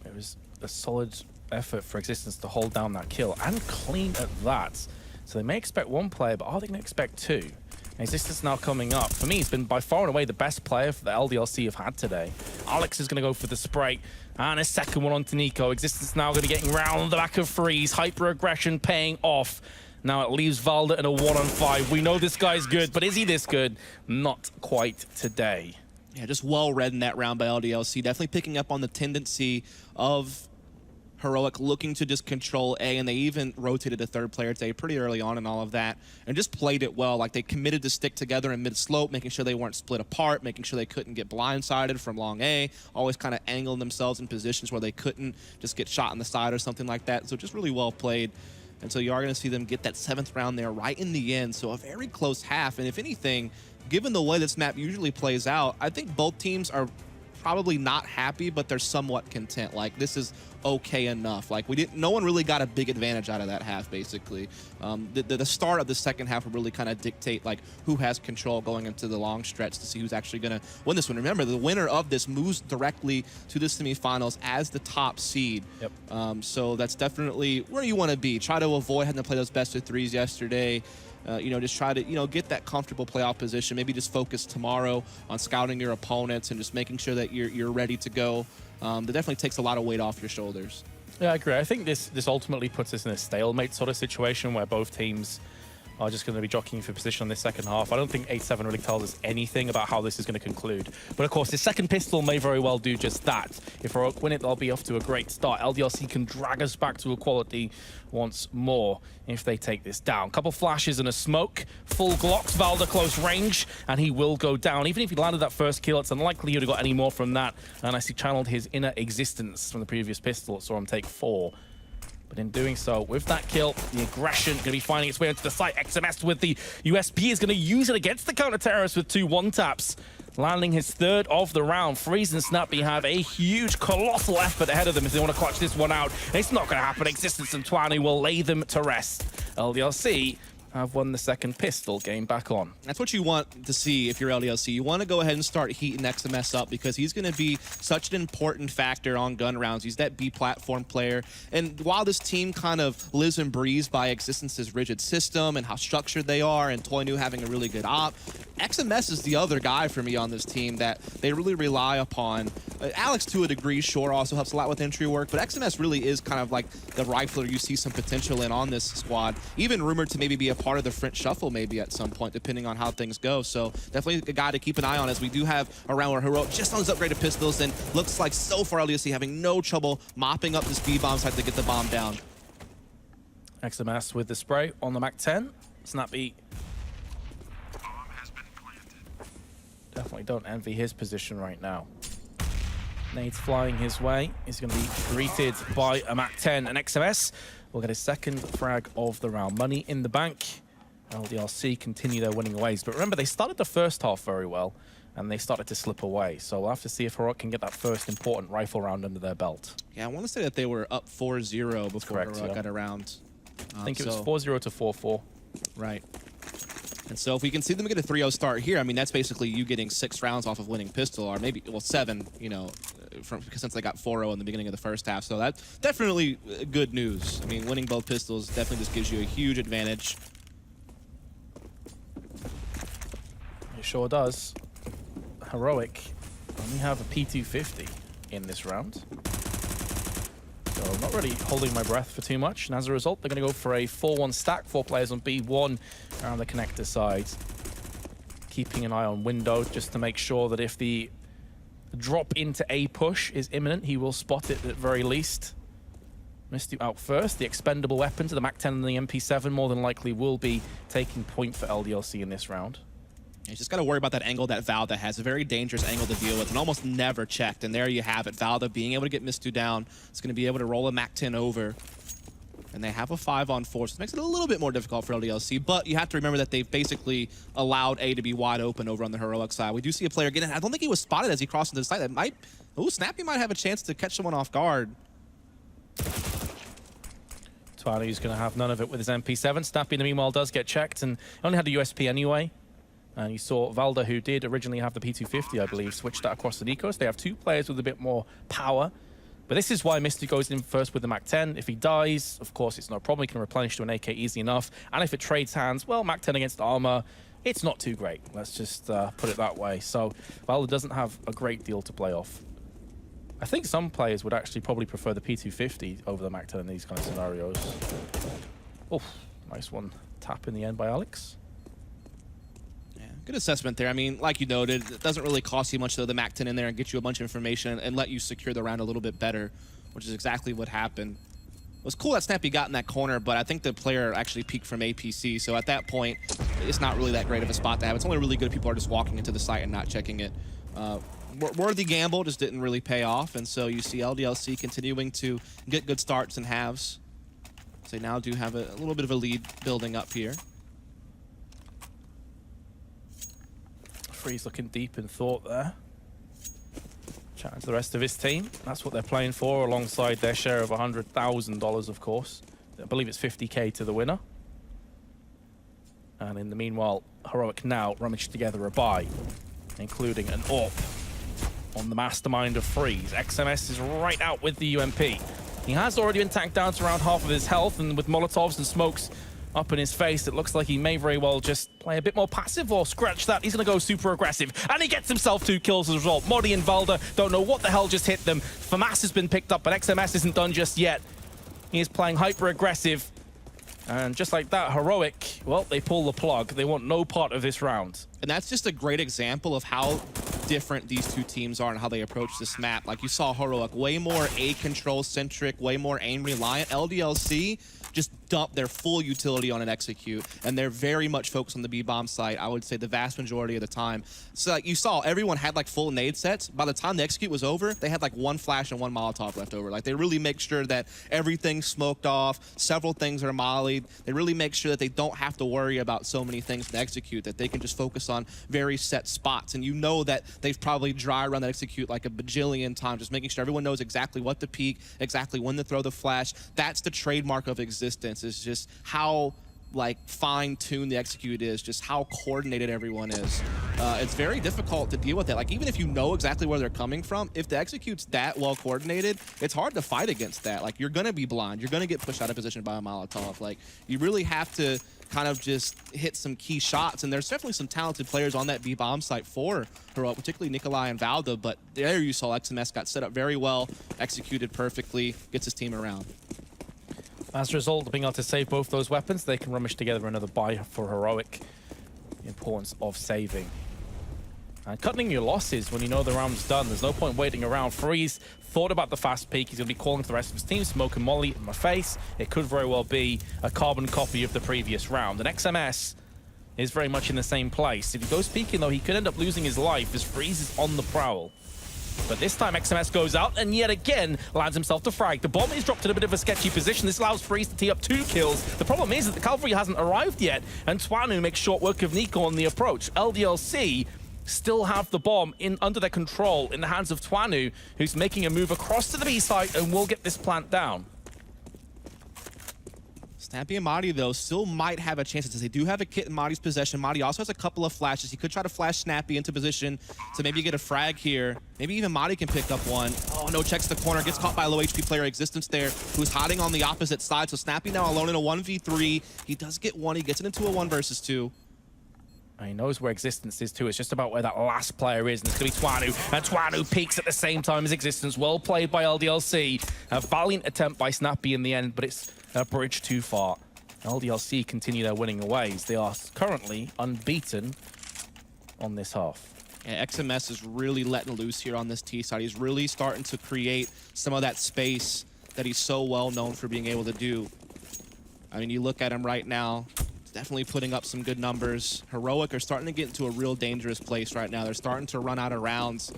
It was a solid effort for Existence to hold down that kill and clean at that. So they may expect 1 player, but are they going to expect 2? And Existence now coming up. For me, he's been by far and away the best player for the LDLC have had today. Alex is going to go for the spray. And a second one onto Nico. Existence now going to be getting round the back of Freeze. Hyper-aggression paying off. Now it leaves Valda in a 1-on-5. We know this guy's good, but is he this good? Not quite today. Yeah, just well read in that round by LDLC. Definitely picking up on the tendency of Heroic looking to just control A, and they even rotated a 3rd player today pretty early on and all of that, and just played it well. Like, they committed to stick together in mid-slope, making sure they weren't split apart, making sure they couldn't get blindsided from long A, always kind of angling themselves in positions where they couldn't just get shot in the side or something like that. So just really well played. And so you are going to see them get that 7th round there right in the end. So a very close half. And if anything, given the way this map usually plays out, I think both teams are probably not happy, but they're somewhat content. Like, this is okay enough. Like, no one really got a big advantage out of that half, basically. The start of the second half will really kind of dictate, like, who has control going into the long stretch to see who's actually going to win this one. Remember, the winner of this moves directly to the semifinals as the top seed. Yep. So that's definitely where you want to be. Try to avoid having to play those best of 3s yesterday. You know, just try to, you know, get that comfortable playoff position. Maybe just focus tomorrow on scouting your opponents and just making sure that you're ready to go. That definitely takes a lot of weight off your shoulders. Yeah, I agree. I think this ultimately puts us in a stalemate sort of situation where both teams are just going to be jockeying for position on this second half. I don't think 8-7 really tells us anything about how this is going to conclude. But of course, the second pistol may very well do just that. If Heroic win it, they'll be off to a great start. LDLC can drag us back to equality once more if they take this down. Couple flashes and a smoke. Full Glocks, Valda close range, and he will go down. Even if he landed that first kill, it's unlikely he would have got any more from that. And as he channeled his inner existence from the previous pistol, saw him take 4. But in doing so, with that kill, the aggression going to be finding its way into the site. XMS with the USP is going to use it against the counter-terrorist with 2 1-taps. Landing his 3rd of the round. Freeze and Snappy have a huge, colossal effort ahead of them if they want to clutch this one out. It's not going to happen. Existence and Twani will lay them to rest. LDLC have won the second pistol game back on. That's what you want to see if you're LDLC. You want to go ahead and start heating XMS up because he's going to be such an important factor on gun rounds. He's that B platform player. And while this team kind of lives and breathes by Existence's rigid system and how structured they are, and Toynu having a really good op, XMS is the other guy for me on this team that they really rely upon. Alex, to a degree, sure, also helps a lot with entry work, but XMS really is kind of like the rifler you see some potential in on this squad. Even rumored to maybe be a part of the French Shuffle maybe at some point, depending on how things go. So definitely a guy to keep an eye on, as we do have a round where Heroic just on his upgraded pistols, and looks like so far LDLC having no trouble mopping up this B-bomb side to get the bomb down. XMS with the spray on the MAC-10. Snappy. Definitely don't envy his position right now. Nades flying his way. He's going to be greeted by a MAC-10, and XMS will get his second frag of the round. Money in the bank. LDLC continue their winning ways. But remember, they started the first half very well, and they started to slip away. So we'll have to see if Heroic can get that first important rifle round under their belt. Yeah, I want to say that they were up 4-0 before correct, Heroic yeah. got around. I think it was 4-0 to 4-4. Right. And so if we can see them get a 3-0 start here, I mean, that's basically you getting 6 rounds off of winning pistol, or maybe, well, 7, you know, since they got 4-0 in the beginning of the first half. So that's definitely good news. I mean, winning both pistols definitely just gives you a huge advantage. It sure does. Heroic only have a P250 in this round. So I'm not really holding my breath for too much. And as a result, they're going to go for a 4-1 stack. 4 players on B1 around the connector side. Keeping an eye on Window just to make sure that if the drop into A push is imminent, he will spot it at very least. Misty out first. The expendable weapons, the MAC-10 and the MP7, more than likely will be taking point for LDLC in this round. You just got to worry about that angle that Valda has, a very dangerous angle to deal with and almost never checked. And there you have it, Valda being able to get Mistu down. It's going to be able to roll a MAC-10 over. And they have a 5-on-4, so it makes it a little bit more difficult for LDLC. But you have to remember that they've basically allowed A to be wide open over on the Heroic side. We do see a player getting, I don't think he was spotted as he crossed into the site. That might, ooh, Snappy might have a chance to catch someone off guard. Toynu's going to have none of it with his MP7. Snappy, in the meanwhile, does get checked, and only had the USP anyway. And you saw Valda, who did originally have the P250, I believe, switch that across the Nikos. They have 2 players with a bit more power. But this is why Misty goes in first with the MAC-10. If he dies, of course, it's no problem. He can replenish to an AK easy enough. And if it trades hands, well, MAC-10 against armor, it's not too great. Let's just put it that way. So Valda doesn't have a great deal to play off. I think some players would actually probably prefer the P250 over the MAC-10 in these kind of scenarios. Oh, nice one. Tap in the end by Alex. Good assessment there. I mean, like you noted, it doesn't really cost you much to throw the MAC-10 in there and get you a bunch of information and let you secure the round a little bit better, which is exactly what happened. It was cool that Snappy got in that corner, but I think the player actually peeked from APC, so at that point, it's not really that great of a spot to have. It's only really good if people are just walking into the site and not checking it. Worthy gamble just didn't really pay off, and so you see LDLC continuing to get good starts and halves. So they now do have a little bit of a lead building up here. Freeze looking deep in thought there. Chatting to the rest of his team. That's what they're playing for, alongside their share of $100,000, of course. I believe it's 50K to the winner. And in the meanwhile, Heroic now rummaged together a buy, including an AWP on the mastermind of Freeze. XMS is right out with the UMP. He has already been tanked down to around half of his health, and with Molotovs and smokes up in his face, it looks like he may very well just play a bit more passive or scratch that. He's going to go super aggressive, and he gets himself 2 kills as a result. Modi and Valda don't know what the hell just hit them. FAMAS has been picked up, but XMS isn't done just yet. He is playing hyper aggressive, and just like that, Heroic, well, they pull the plug. They want no part of this round. And that's just a great example of how different these two teams are and how they approach this map. Like you saw Heroic, way more A-control centric, way more aim reliant. LDLC just dump their full utility on an execute, and they're very much focused on the B-bomb site, I would say the vast majority of the time. So like you saw, everyone had like full nade sets. By the time the execute was over, they had like 1 flash and 1 Molotov left over. Like they really make sure that everything's smoked off, several things are mollied. They really make sure that they don't have to worry about so many things to execute, that they can just focus on very set spots. And you know that they've probably dry run that execute like a bajillion times, just making sure everyone knows exactly what to peek, exactly when to throw the flash. That's the trademark of existence, is just how like fine-tuned the execute is, just how coordinated everyone is. It's very difficult to deal with that. Like, even if you know exactly where they're coming from, if the execute's that well coordinated, it's hard to fight against that. Like, you're gonna be blind. You're gonna get pushed out of position by a Molotov. Like, you really have to kind of just hit some key shots, and there's definitely some talented players on that B bomb site for Heroic, particularly Nikolai and Valda, but there you saw XMS got set up very well, executed perfectly, gets his team around. As a result of being able to save both those weapons, they can rummage together another buy for Heroic. The importance of saving. And cutting your losses when you know the round's done. There's no point waiting around. Freeze thought about the fast peak. He's going to be calling to the rest of his team. Smoke and Molly in my face. It could very well be a carbon copy of the previous round. And XMS is very much in the same place. If he goes peeking, though, he could end up losing his life as Freeze is on the prowl. But this time XMS goes out and yet again lands himself to frag. The bomb is dropped in a bit of a sketchy position. This allows Freeze to tee up 2 kills. The problem is that the cavalry hasn't arrived yet, and Twanu makes short work of Nico on the approach. LDLC still have the bomb under their control in the hands of Twanu, who's making a move across to the B site and will get this plant down. Snappy and Madi, though, still might have a chance. They do have a kit in Madi's possession. Madi also has a couple of flashes. He could try to flash Snappy into position to maybe get a frag here. Maybe even Madi can pick up one. Oh, no, checks the corner. Gets caught by a low HP player, Existence there, who's hiding on the opposite side. So Snappy now alone in a 1v3. He does get one. He gets it into a 1 versus 2. And he knows where Existence is too. It's just about where that last player is, and it's going to be Twanu. And Twanu peaks at the same time as Existence. Well played by LDLC. A valiant attempt by Snappy in the end, but it's a bridge too far. LDLC continue their winning ways. They are currently unbeaten on this half. Yeah, XMS is really letting loose here on this T side. He's really starting to create some of that space that he's so well known for being able to do. I mean, you look at him right now, definitely putting up some good numbers. Heroic are starting to get into a real dangerous place right now. They're starting to run out of rounds.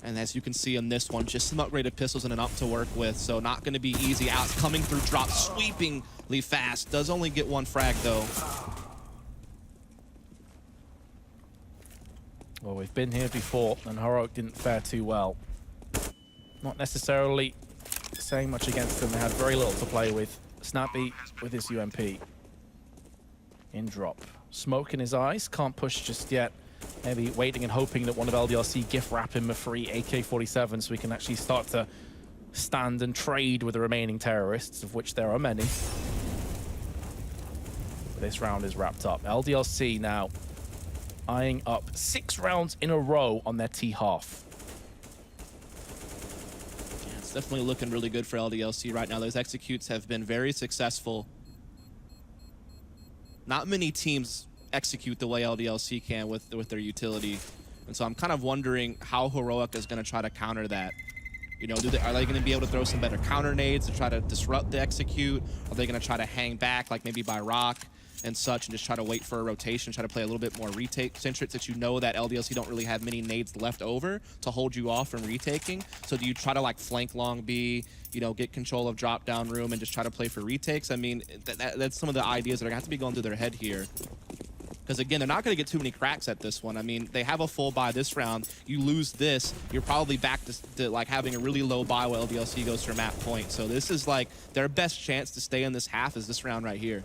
And as you can see on this one, just some upgraded pistols and an up to work with, so not going to be easy. Out coming through, drop sweepingly fast. Does only get 1 frag, though. Well, we've been here before, and Heroic didn't fare too well. Not necessarily saying much against them. They had very little to play with. Snappy with his UMP. In drop. Smoke in his eyes. Can't push just yet. Maybe waiting and hoping that one of LDLC gift wrap him a free AK-47 so we can actually start to stand and trade with the remaining terrorists, of which there are many. This round is wrapped up. LDLC now eyeing up 6 rounds in a row on their T half. Yeah, it's definitely looking really good for LDLC right now. Those executes have been very successful. Not many teams execute the way LDLC can with their utility. And so I'm kind of wondering how Heroic is going to try to counter that. You know, are they going to be able to throw some better counter nades to try to disrupt the execute? Are they going to try to hang back, like maybe by rock and such, and just try to wait for a rotation, try to play a little bit more retake-centric, since you know that LDLC don't really have many nades left over to hold you off from retaking? So do you try to like flank long B, you know, get control of drop-down room and just try to play for retakes? I mean, that's some of the ideas that are going to have to be going through their head here. Because again, they're not going to get too many cracks at this one. I mean, they have a full buy this round. You lose this, you're probably back to like having a really low buy while LDLC goes for a map point. So this is like their best chance to stay in this half is this round right here.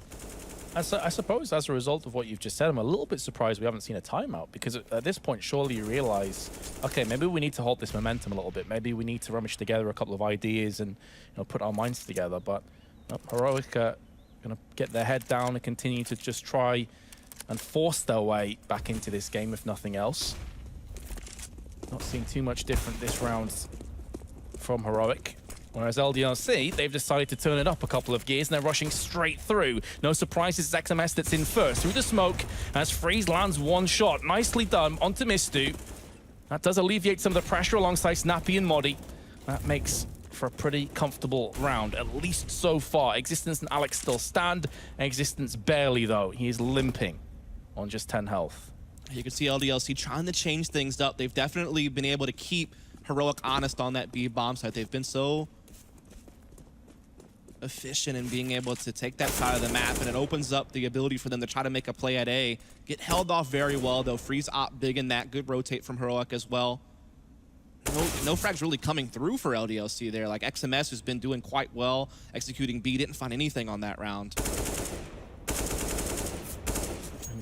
I suppose as a result of what you've just said, I'm a little bit surprised we haven't seen a timeout, because at this point, surely you realize, okay, maybe we need to hold this momentum a little bit. Maybe we need to rummage together a couple of ideas and, you know, put our minds together. But Heroic are going to get their head down and continue to just try and force their way back into this game, if nothing else. Not seeing too much different this round from Heroic. Whereas LDLC, they've decided to turn it up a couple of gears and they're rushing straight through. No surprises, it's XMS that's in first. Through the smoke as Freeze lands 1 shot. Nicely done onto Mistu. That does alleviate some of the pressure alongside Snappy and Modi. That makes for a pretty comfortable round, at least so far. Existence and Alex still stand. Existence barely, though. He is limping on just 10 health. You can see LDLC trying to change things up. They've definitely been able to keep Heroic honest on that B bomb site. They've been so efficient in being able to take that side of the map, and it opens up the ability for them to try to make a play at A. Get held off very well, though. Freeze op big in that. Good rotate from Heroic as well. No frags really coming through for LDLC there. Like XMS has been doing quite well executing B. Didn't find anything on that round.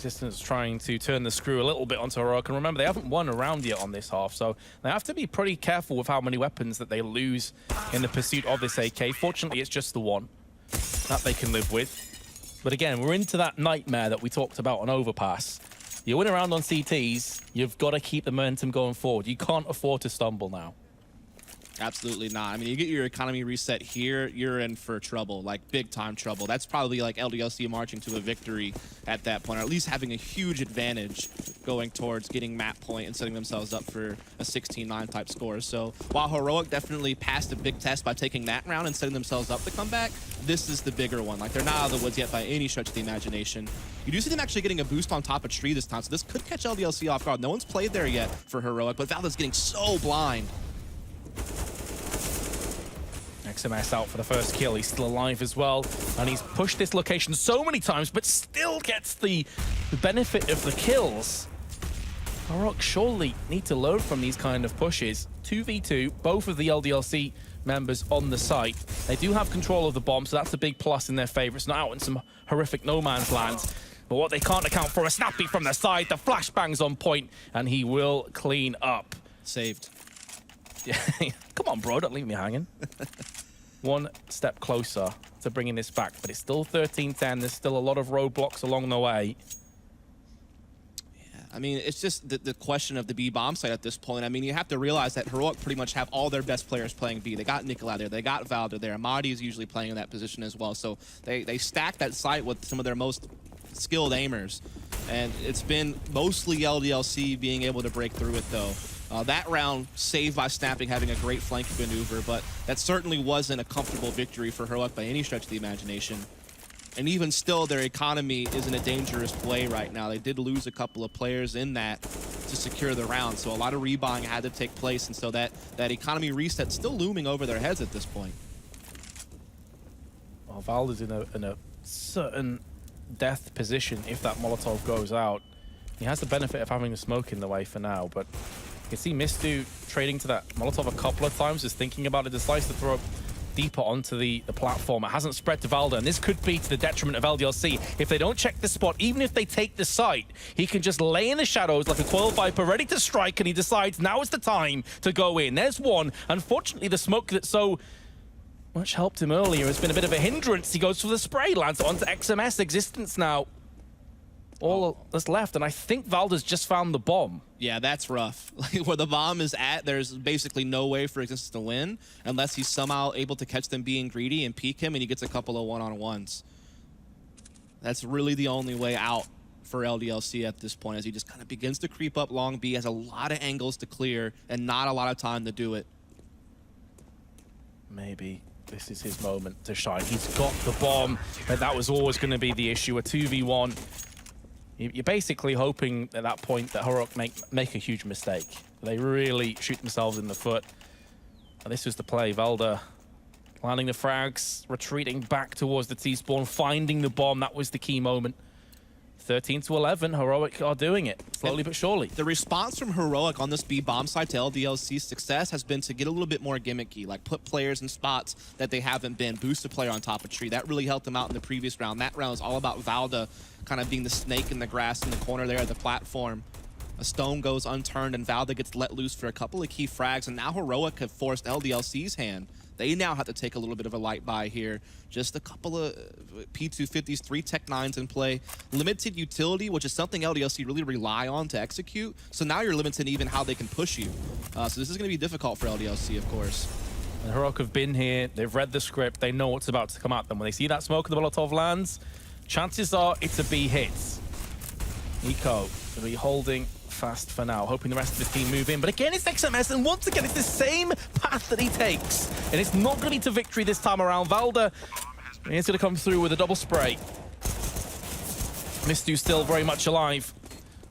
Existence trying to turn the screw a little bit onto Heroic. And remember, they haven't won a round yet on this half, so they have to be pretty careful with how many weapons that they lose in the pursuit of this AK. Fortunately, it's just the one that they can live with. But again, we're into that nightmare that we talked about on Overpass. You win around on CTs, you've got to keep the momentum going forward. You can't afford to stumble now. Absolutely not. I mean, you get your economy reset here, you're in for trouble, like big time trouble. That's probably like LDLC marching to a victory at that point, or at least having a huge advantage going towards getting map point and setting themselves up for a 16-9 type score. So while Heroic definitely passed a big test by taking that round and setting themselves up to come back, this is the bigger one. Like, they're not out of the woods yet by any stretch of the imagination. You do see them actually getting a boost on top of Tree this time, so this could catch LDLC off guard. No one's played there yet for Heroic, but Valda's getting so blind. XMS out for the first kill. He's still alive as well, and he's pushed this location so many times, but still gets the benefit of the kills. Heroic surely need to learn from these kind of pushes. 2v2, both of the LDLC members on the site. They do have control of the bomb, so that's a big plus in their favor. It's not out in some horrific no man's lands. But what they can't account for, a snappy from the side, the flashbang's on point, and he will clean up. Saved. Come on, bro, don't leave me hanging. One step closer to bringing this back, but it's still 13-10. There's still a lot of roadblocks along the way. I mean, it's just the question of the B bomb site at this point. I mean, you have to realize that Heroic pretty much have all their best players playing B. They got Nikolai there, they got Valda there. Amadi is usually playing in that position as well. So they stack that site with some of their most skilled aimers. And it's been mostly LDLC being able to break through it, though. That round saved by Snapping having a great flank maneuver, but that certainly wasn't a comfortable victory for Heroic by any stretch of the imagination. And even still, their economy is in a dangerous way right now. They did lose a couple of players in that to secure the round, so a lot of rebuying had to take place, and so that economy reset's still looming over their heads at this point. Well, Valda's in a certain death position if that Molotov goes out. He has the benefit of having the smoke in the way for now, but you can see Mistu trading to that Molotov a couple of times, just thinking about it, decides to throw deeper onto the platform. It hasn't spread to Valda, and this could be to the detriment of LDLC. If they don't check the spot, even if they take the site, he can just lay in the shadows like a Coil Viper, ready to strike, and he decides now is the time to go in. There's one. Unfortunately, the smoke that so much helped him earlier has been a bit of a hindrance. He goes for the spray, lands onto XMS. Existence now all that's left, and I think Valda's just found the bomb. Yeah, that's rough. Like, where the bomb is at, there's basically no way for Existence to win unless he's somehow able to catch them being greedy and peek him, and he gets a couple of one-on-ones. That's really the only way out for LDLC at this point, as he just kind of begins to creep up long B, has a lot of angles to clear and not a lot of time to do it. Maybe this is his moment to shine. He's got the bomb, but that was always going to be the issue, a 2v1. You're basically hoping at that point that Heroic make a huge mistake. They really shoot themselves in the foot. And this was the play. Valda landing the frags, retreating back towards the T-spawn, finding the bomb. That was the key moment. 13-11, Heroic are doing it, slowly but surely. The response from Heroic on this B bomb side to LDLC's success has been to get a little bit more gimmicky, like put players in spots that they haven't been, boost a player on top of Tree. That really helped them out in the previous round. That round was all about Valda kind of being the snake in the grass in the corner there at the platform. A stone goes unturned and Valda gets let loose for a couple of key frags, and now Heroic have forced LDLC's hand. They now have to take a little bit of a light buy here. Just a couple of P250s, 3 Tech 9s in play. Limited utility, which is something LDLC really rely on to execute. So now you're limited even how they can push you. So this is going to be difficult for LDLC, of course. And Heroic have been here, they've read the script, they know what's about to come at them. When they see that smoke and the Molotov lands, chances are it's a B hit. Nico will be holding fast for now, hoping the rest of his team move in. But again, it's XMS, and once again, it's the same path that he takes. And it's not going to be to victory this time around. Valda is going to come through with a double spray. Mistu still very much alive.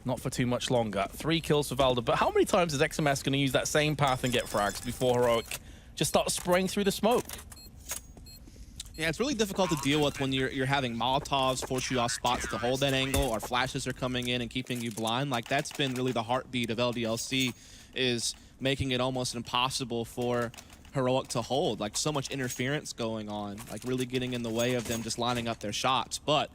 Not for too much longer. 3 kills for Valda, but how many times is XMS going to use that same path and get frags before Heroic just starts spraying through the smoke? Yeah, it's really difficult to deal with when you're having Molotovs force you off spots to hold that angle, or flashes are coming in and keeping you blind. Like, that's been really the heartbeat of LDLC, is making it almost impossible for Heroic to hold. Like, so much interference going on, like really getting in the way of them just lining up their shots. But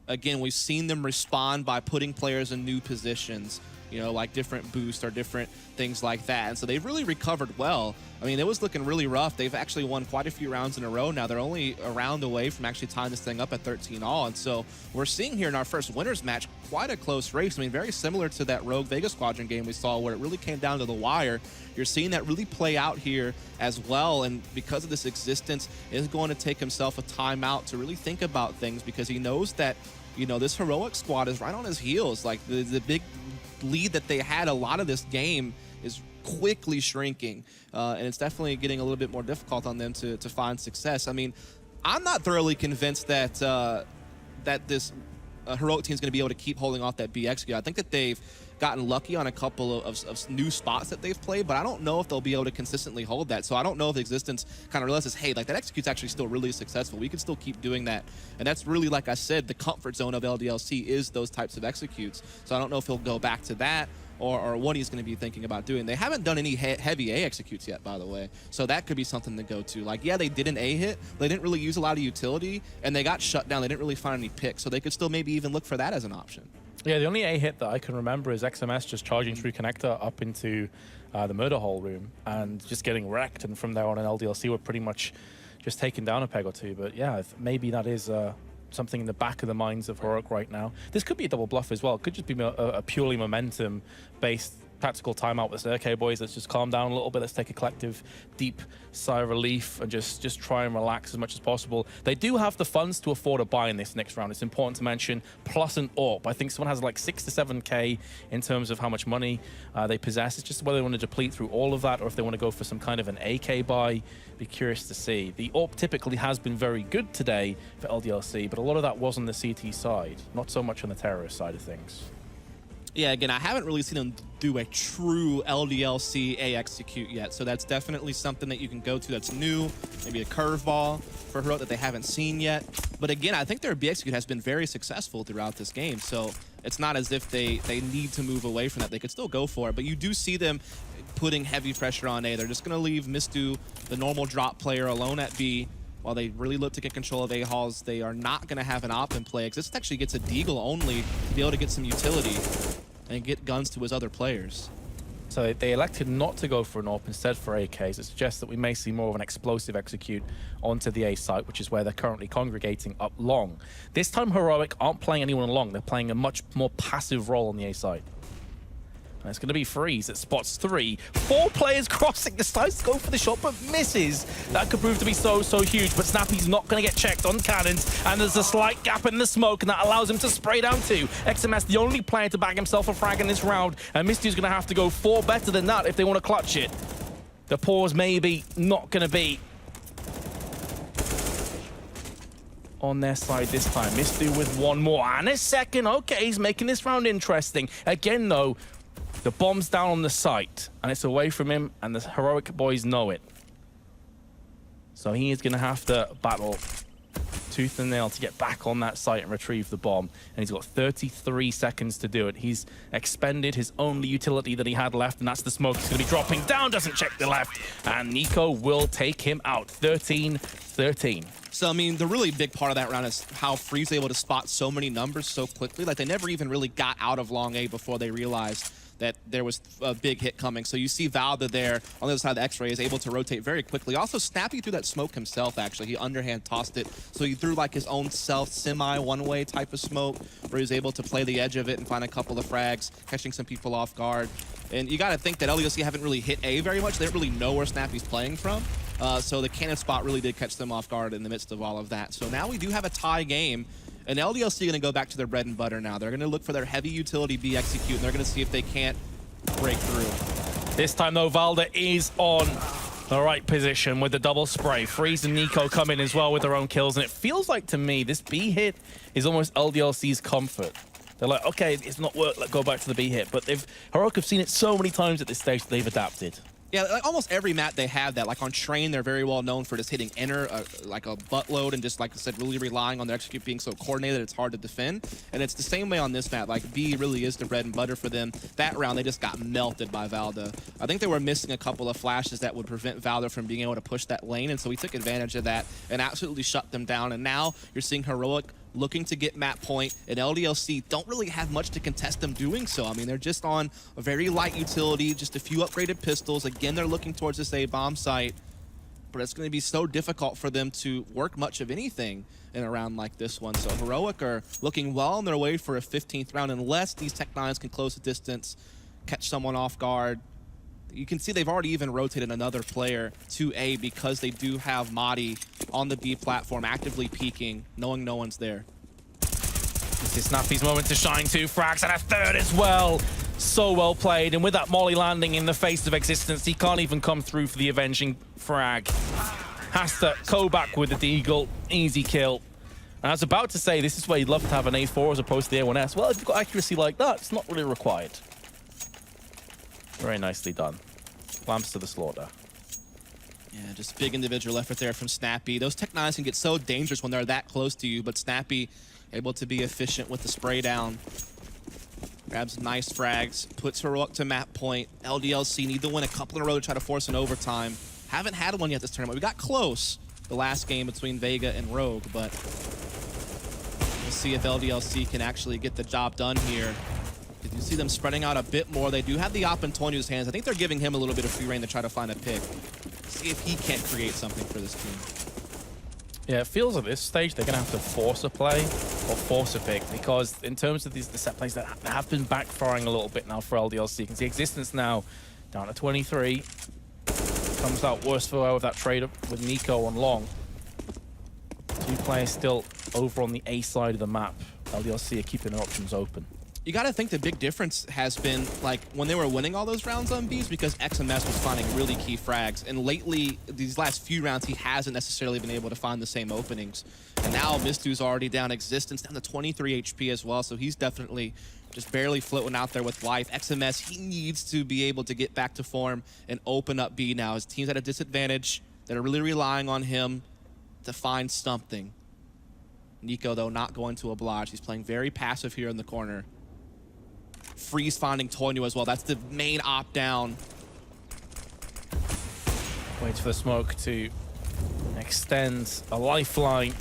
again, we've seen them respond by putting players in new positions, you know, like different boosts or different things like that. And so they've really recovered well. I mean, it was looking really rough. They've actually won quite a few rounds in a row now. They're only a round away from actually tying this thing up at 13-all. And so we're seeing here in our first winners match quite a close race. I mean, very similar to that Rogue Vega Squadron game we saw where it really came down to the wire. You're seeing that really play out here as well. And because of this existence, is going to take himself a timeout to really think about things, because he knows that, you know, this heroic squad is right on his heels. Like the big lead that they had a lot of this game is quickly shrinking, and it's definitely getting a little bit more difficult on them to find success. I mean, I'm not thoroughly convinced that that this heroic team is going to be able to keep holding off that BX. I think that they've gotten lucky on a couple of new spots that they've played, but I don't know if they'll be able to consistently hold that. So I don't know if the Existence kind of realizes, hey, like that execute's actually still really successful. We can still keep doing that. And that's really, like I said, the comfort zone of LDLC is those types of executes. So I don't know if he'll go back to that or what he's going to be thinking about doing. They haven't done any heavy A executes yet, by the way. So that could be something to go to. Like, yeah, they did an A hit. They didn't really use a lot of utility, and they got shut down. They didn't really find any picks. So they could still maybe even look for that as an option. Yeah, the only A hit that I can remember is XMS just charging through connector up into the murder hole room and just getting wrecked. And from there on in LDLC, we're pretty much just taking down a peg or two. But yeah, maybe that is something in the back of the minds of Heroic right now. This could be a double bluff as well. It could just be a purely momentum-based tactical timeout with okay, boys, let's just calm down a little bit. Let's take a collective, deep sigh of relief and just try and relax as much as possible. They do have the funds to afford a buy in this next round. It's important to mention, plus an AWP. I think someone has like 6 to 7K in terms of how much money they possess. It's just whether they want to deplete through all of that or if they want to go for some kind of an AK buy. Be curious to see. The AWP typically has been very good today for LDLC, but a lot of that was on the CT side, not so much on the terrorist side of things. Yeah, again, I haven't really seen them do a true LDLC A execute yet, so that's definitely something that you can go to that's new, maybe a curveball for Heroic that they haven't seen yet. But again, I think their B execute has been very successful throughout this game, so it's not as if they need to move away from that. They could still go for it, but you do see them putting heavy pressure on A. They're just going to leave Mistu, the normal drop player, alone at B. While they really look to get control of A-halls, they are not going to have an op in play, because this actually gets a deagle only to be able to get some utility and get guns to his other players. So they elected not to go for an AWP, instead for AKs. It suggests that we may see more of an explosive execute onto the A site, which is where they're currently congregating up long. This time Heroic aren't playing anyone along. They're playing a much more passive role on the A site. And it's going to be Freeze that spots 3. 4 players crossing, decides to go for the shot, but misses. That could prove to be so huge, but Snappy's not going to get checked on cannons, and there's a slight gap in the smoke, and that allows him to spray down 2. XMS, the only player to bag himself a frag in this round, and Misty's going to have to go 4 better than that if they want to clutch it. The pause maybe not going to be on their side this time. Misty with 1 more, and a second. Okay, he's making this round interesting. Again, though, the bomb's down on the site, and it's away from him, and the Heroic boys know it. So he is going to have to battle tooth and nail to get back on that site and retrieve the bomb. And he's got 33 seconds to do it. He's expended his only utility that he had left, and that's the smoke. He's going to be dropping down, doesn't check the left, and Nico will take him out. 13-13. So, I mean, the really big part of that round is how Freeze able to spot so many numbers so quickly. Like, they never even really got out of long A before they realized that there was a big hit coming. So you see Valda there on the other side of the X-ray is able to rotate very quickly. Also, Snappy threw that smoke himself, actually. He underhand tossed it. So he threw like his own self semi-one-way type of smoke where he was able to play the edge of it and find a couple of frags, catching some people off guard. And you got to think that LDLC haven't really hit A very much. They don't really know where Snappy's playing from. So the cannon spot really did catch them off guard in the midst of all of that. So now we do have a tie game. And LDLC are going to go back to their bread and butter now. They're going to look for their heavy utility B execute, and they're going to see if they can't break through. This time, though, Valda is on the right position with the double spray. Freeze and Nico come in as well with their own kills, and it feels like to me this B hit is almost LDLC's comfort. They're like, okay, it's not work, let's go back to the B hit. But Heroic have seen it so many times at this stage that they've adapted. Yeah, like almost every map they have that. Like on Train, they're very well known for just hitting enter, like a buttload, and just, like I said, really relying on their execute being so coordinated it's hard to defend. And it's the same way on this map. Like, B really is the bread and butter for them. That round, they just got melted by Valda. I think they were missing a couple of flashes that would prevent Valda from being able to push that lane, and so he took advantage of that and absolutely shut them down. And now you're seeing Heroic looking to get map point, and LDLC don't really have much to contest them doing so. I mean, they're just on a very light utility, just a few upgraded pistols. Again, they're looking towards this A-bomb site, but it's going to be so difficult for them to work much of anything in a round like this one. So Heroic are looking well on their way for a 15th round, unless these Tech-9s can close the distance, catch someone off guard. You can see they've already even rotated another player to A because they do have Madi on the B platform actively peeking, knowing no one's there. This is Snappy's moment to shine. 2 frags and a 3rd as well. So well played, and with that molly landing in the face of Existence, he can't even come through for the avenging frag. Has to go back with the Deagle. Easy kill. And I was about to say, this is where you'd love to have an A4 as opposed to the A1S. Well, if you've got accuracy like that, it's not really required. Very nicely done. Lamps to the slaughter. Yeah, just big individual effort there from Snappy. Those Tech-9s can get so dangerous when they're that close to you, but Snappy able to be efficient with the spray down. Grabs nice frags, puts Heroic to map point. LDLC need to win a couple in a row to try to force an overtime. Haven't had one yet this tournament. We got close the last game between Vega and Rogue, but we'll see if LDLC can actually get the job done here. You see them spreading out a bit more. They do have the op in Tonyo's hands. I think they're giving him a little bit of free reign to try to find a pick. See if he can't create something for this team. Yeah, it feels at this stage they're going to have to force a play or force a pick, because in terms of the set plays that have been backfiring a little bit now for LDLC. You can see Existence now down to 23. Comes out worse for wear with that trade up with Nico on long. 2 players still over on the A side of the map. LDLC are keeping their options open. You got to think the big difference has been like when they were winning all those rounds on Bs, because XMS was finding really key frags. And lately, these last few rounds, he hasn't necessarily been able to find the same openings. And now Mistu's already down Existence, down to 23 HP as well. So he's definitely just barely floating out there with life. XMS, he needs to be able to get back to form and open up B now. His team's at a disadvantage. They're really relying on him to find something. Nico, though, not going to oblige. He's playing very passive here in the corner. Freeze finding Tonyo as well. That's the main op down. Waits for the smoke to extend a lifeline.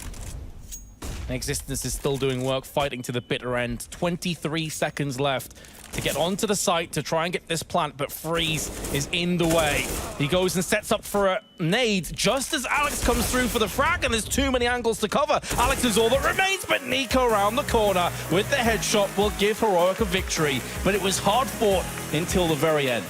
Existence is still doing work, fighting to the bitter end. 23 seconds left to get onto the site to try and get this plant, but Freeze is in the way. He goes and sets up for a nade just as Alex comes through for the frag, and there's too many angles to cover. Alex is all that remains, but Nico around the corner with the headshot will give Heroic a victory. But it was hard fought until the very end.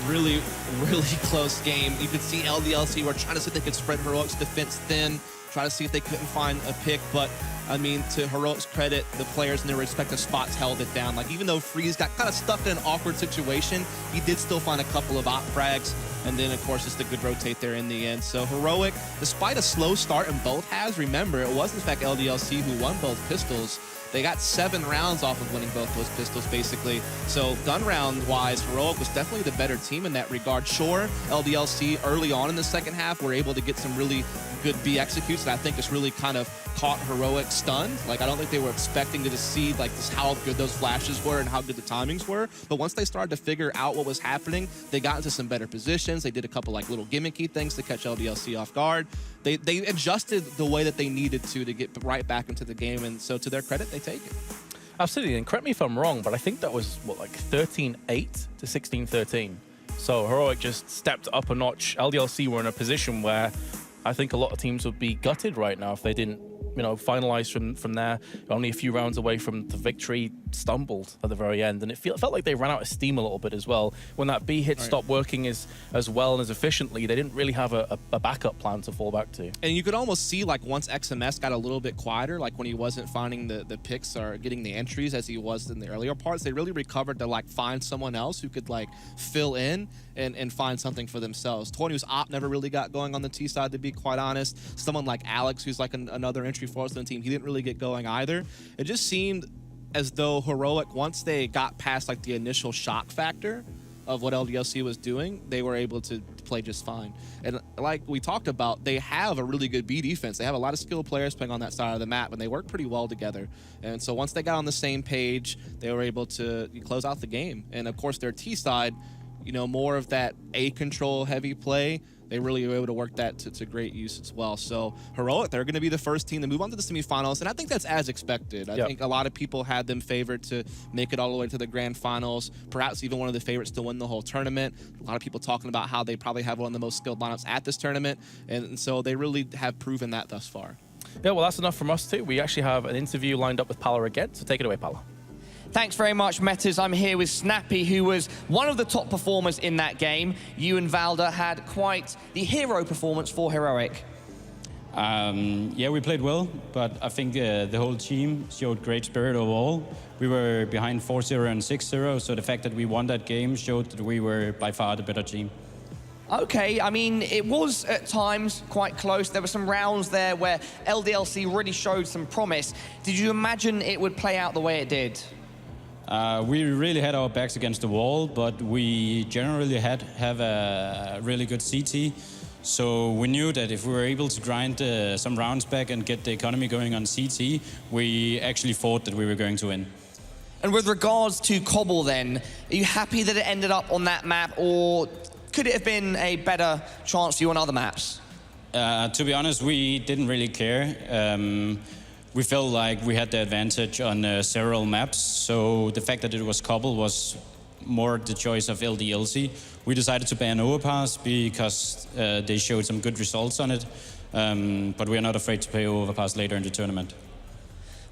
Really, really close game. You could see LDLC were trying to see if they could spread Heroic's defense thin, try to see if they couldn't find a pick, but I mean, to Heroic's credit, the players in their respective spots held it down. Like, even though Freeze got kind of stuck in an awkward situation, he did still find a couple of op frags, and then, of course, just a good rotate there in the end. So Heroic, despite a slow start in both halves, remember, it was, in fact, LDLC who won both pistols. They got 7 rounds off of winning both those pistols, basically. So gun round-wise, Heroic was definitely the better team in that regard. Sure, LDLC early on in the second half were able to get some really good B executes that I think just really kind of caught Heroic stunned. Like, I don't think they were expecting to just see like just how good those flashes were and how good the timings were. But once they started to figure out what was happening, they got into some better positions. They did a couple like little gimmicky things to catch LDLC off guard. They adjusted the way that they needed to get right back into the game, and so to their credit, they take it. Absolutely, and correct me if I'm wrong, but I think that was, what, like 13-8 to 16-13. So Heroic just stepped up a notch. LDLC were in a position where I think a lot of teams would be gutted right now if they didn't, you know, finalize from there. Only a few rounds away from the victory, stumbled at the very end, and it felt like they ran out of steam a little bit as well. When that B hit stopped working as well and as efficiently, they didn't really have a backup plan to fall back to. And you could almost see, like, once XMS got a little bit quieter, like when he wasn't finding the picks or getting the entries as he was in the earlier parts, they really recovered to like find someone else who could like fill in and find something for themselves. Tonyo's op never really got going on the T side, to be quite honest. Someone like Alex, who's like another entry for us on the team, he didn't really get going either. It just seemed as though Heroic, once they got past like the initial shock factor of what LDLC was doing, they were able to play just fine. And like we talked about, they have a really good B defense. They have a lot of skilled players playing on that side of the map, and they work pretty well together. And so once they got on the same page, they were able to close out the game. And of course, their T side, you know, more of that A control heavy play. they really were able to work that to great use as well. So Heroic, they're going to be the first team to move on to the semifinals, and I think that's as expected. I think a lot of people had them favored to make it all the way to the grand finals, perhaps even one of the favorites to win the whole tournament. A lot of people talking about how they probably have one of the most skilled lineups at this tournament, and so they really have proven that thus far. Yeah, well, that's enough from us too. We actually have an interview lined up with Pala again, so take it away, Pala. Thanks very much, Metas. I'm here with Snappy, who was one of the top performers in that game. You and Valda had quite the hero performance for Heroic. Yeah, we played well, but I think the whole team showed great spirit overall. We were behind 4-0 and 6-0, so the fact that we won that game showed that we were by far the better team. Okay, I mean, it was at times quite close. There were some rounds there where LDLC really showed some promise. Did you imagine it would play out the way it did? We really had our backs against the wall, but we generally have a really good CT. So we knew that if we were able to grind some rounds back and get the economy going on CT, we actually thought that we were going to win. And with regards to Cobble then, are you happy that it ended up on that map, or could it have been a better chance for you on other maps? To be honest, we didn't really care. We felt like we had the advantage on several maps, so the fact that it was Cobble was more the choice of LDLC. We decided to ban Overpass because they showed some good results on it, but we are not afraid to play Overpass later in the tournament.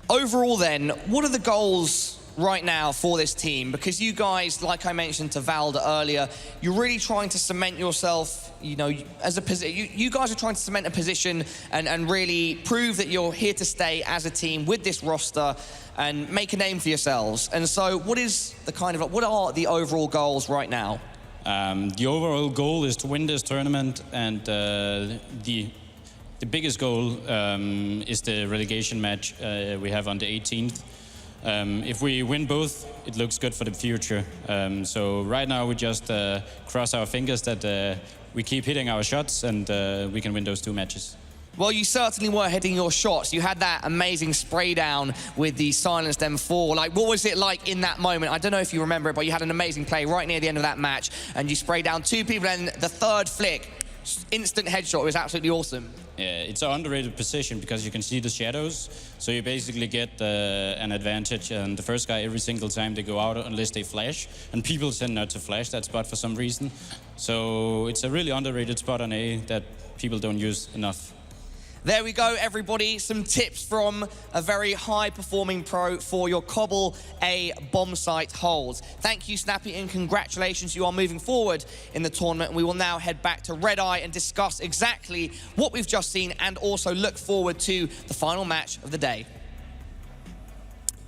Overall then, what are the goals right now for this team? Because you guys, like I mentioned to Valda earlier, you're really trying to cement yourself, you know, as a position. You guys are trying to cement a position and really prove that you're here to stay as a team with this roster and make a name for yourselves. And so what are the overall goals right now? The overall goal is to win this tournament, and the biggest goal is the relegation match we have on the 18th. If we win both, it looks good for the future. So right now we just cross our fingers that we keep hitting our shots and we can win those two matches. Well, you certainly were hitting your shots. You had that amazing spray down with the silenced M4. Like, what was it like in that moment? I don't know if you remember it, but you had an amazing play right near the end of that match, and you sprayed down two people, and the third flick, instant headshot. It was absolutely awesome. Yeah, it's an underrated position because you can see the shadows, so you basically get an advantage, and the first guy every single time they go out unless they flash, and people tend not to flash that spot for some reason. So it's a really underrated spot on A that people don't use enough. There we go, everybody. Some tips from a very high-performing pro for your Cobble A bomb site holds. Thank you, Snappy, and congratulations. You are moving forward in the tournament. We will now head back to Red Eye and discuss exactly what we've just seen and also look forward to the final match of the day.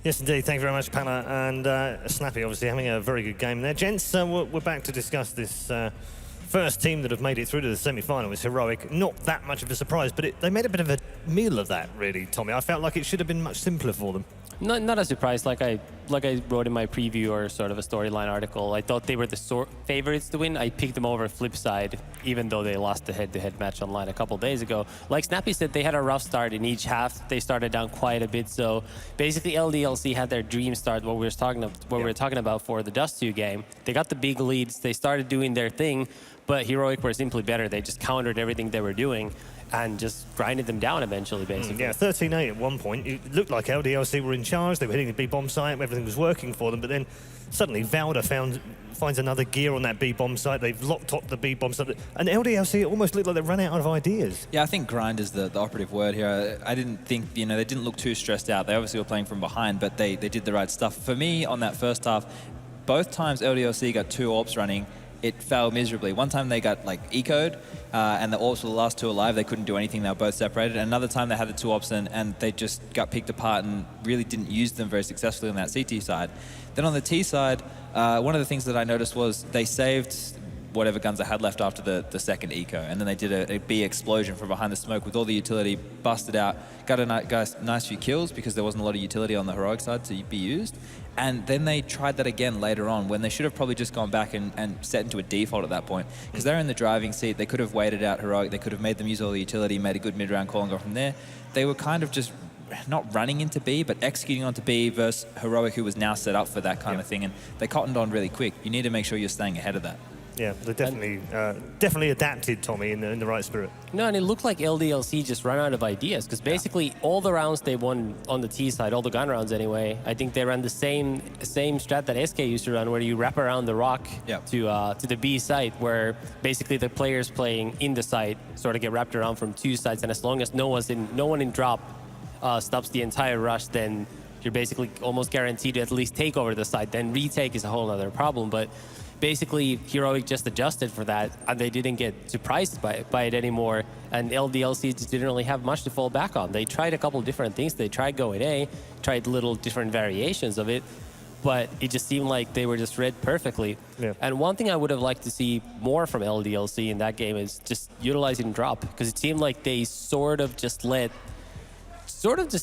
Yes, indeed. Thank you very much, Pala. And Snappy, obviously, having a very good game there. Gents, we're back to discuss this first team that have made it through to the semi-final is Heroic. Not that much of a surprise, but they made a bit of a meal of that, really, Tommy. I felt like it should have been much simpler for them. Not a surprise. Like I wrote in my preview or sort of a storyline article, I thought they were the favorites to win. I picked them over Flipside, even though they lost the head-to-head match online a couple days ago. Like Snappy said, they had a rough start in each half. They started down quite a bit. So basically, LDLC had their dream start. What we were talking about for the Dust 2 game. They got the big leads. They started doing their thing, but Heroic were simply better. They just countered everything they were doing and just grinded them down eventually, basically. Yeah, 13-8 at one point. It looked like LDLC were in charge. They were hitting the B-bomb site. Everything was working for them. But then suddenly Valda finds another gear on that B-bomb site. They've locked the B-bomb site. And LDLC almost looked like they ran out of ideas. Yeah, I think grind is the operative word here. I didn't think, they didn't look too stressed out. They obviously were playing from behind, but they did the right stuff. For me, on that first half, both times LDLC got two AWPs running, it failed miserably. One time they got eco'd, and the AWPs were the last two alive. They couldn't do anything. They were both separated. And another time they had the two AWPs and they just got picked apart and really didn't use them very successfully on that CT side. Then on the T side, one of the things that I noticed was they saved whatever guns they had left after the second eco, and then they did a B explosion from behind the smoke with all the utility, busted out, got a nice few kills because there wasn't a lot of utility on the Heroic side to be used. And then they tried that again later on when they should have probably just gone back and set into a default at that point, because they're in the driving seat. They could have waited out Heroic. They could have made them use all the utility, made a good mid-round call and go from there. They were kind of just not running into B, but executing onto B versus Heroic, who was now set up for that kind of thing. And they cottoned on really quick. You need to make sure you're staying ahead of that. Yeah, they definitely adapted, Tommy, in the right spirit. No, and it looked like LDLC just ran out of ideas because basically all the rounds they won on the T side, all the gun rounds anyway, I think they ran the same strat that SK used to run, where you wrap around the rock to the B site, where basically the players playing in the site sort of get wrapped around from two sides, and as long as no one in drop stops the entire rush, then you're basically almost guaranteed to at least take over the site. Then retake is a whole other problem, but basically Heroic just adjusted for that, and they didn't get surprised by it anymore, and LDLC just didn't really have much to fall back on. They tried a couple different things. They tried going A, tried little different variations of it, but it just seemed like they were just read perfectly. Yeah. And one thing I would have liked to see more from LDLC in that game is just utilizing drop, because it seemed like they sort of just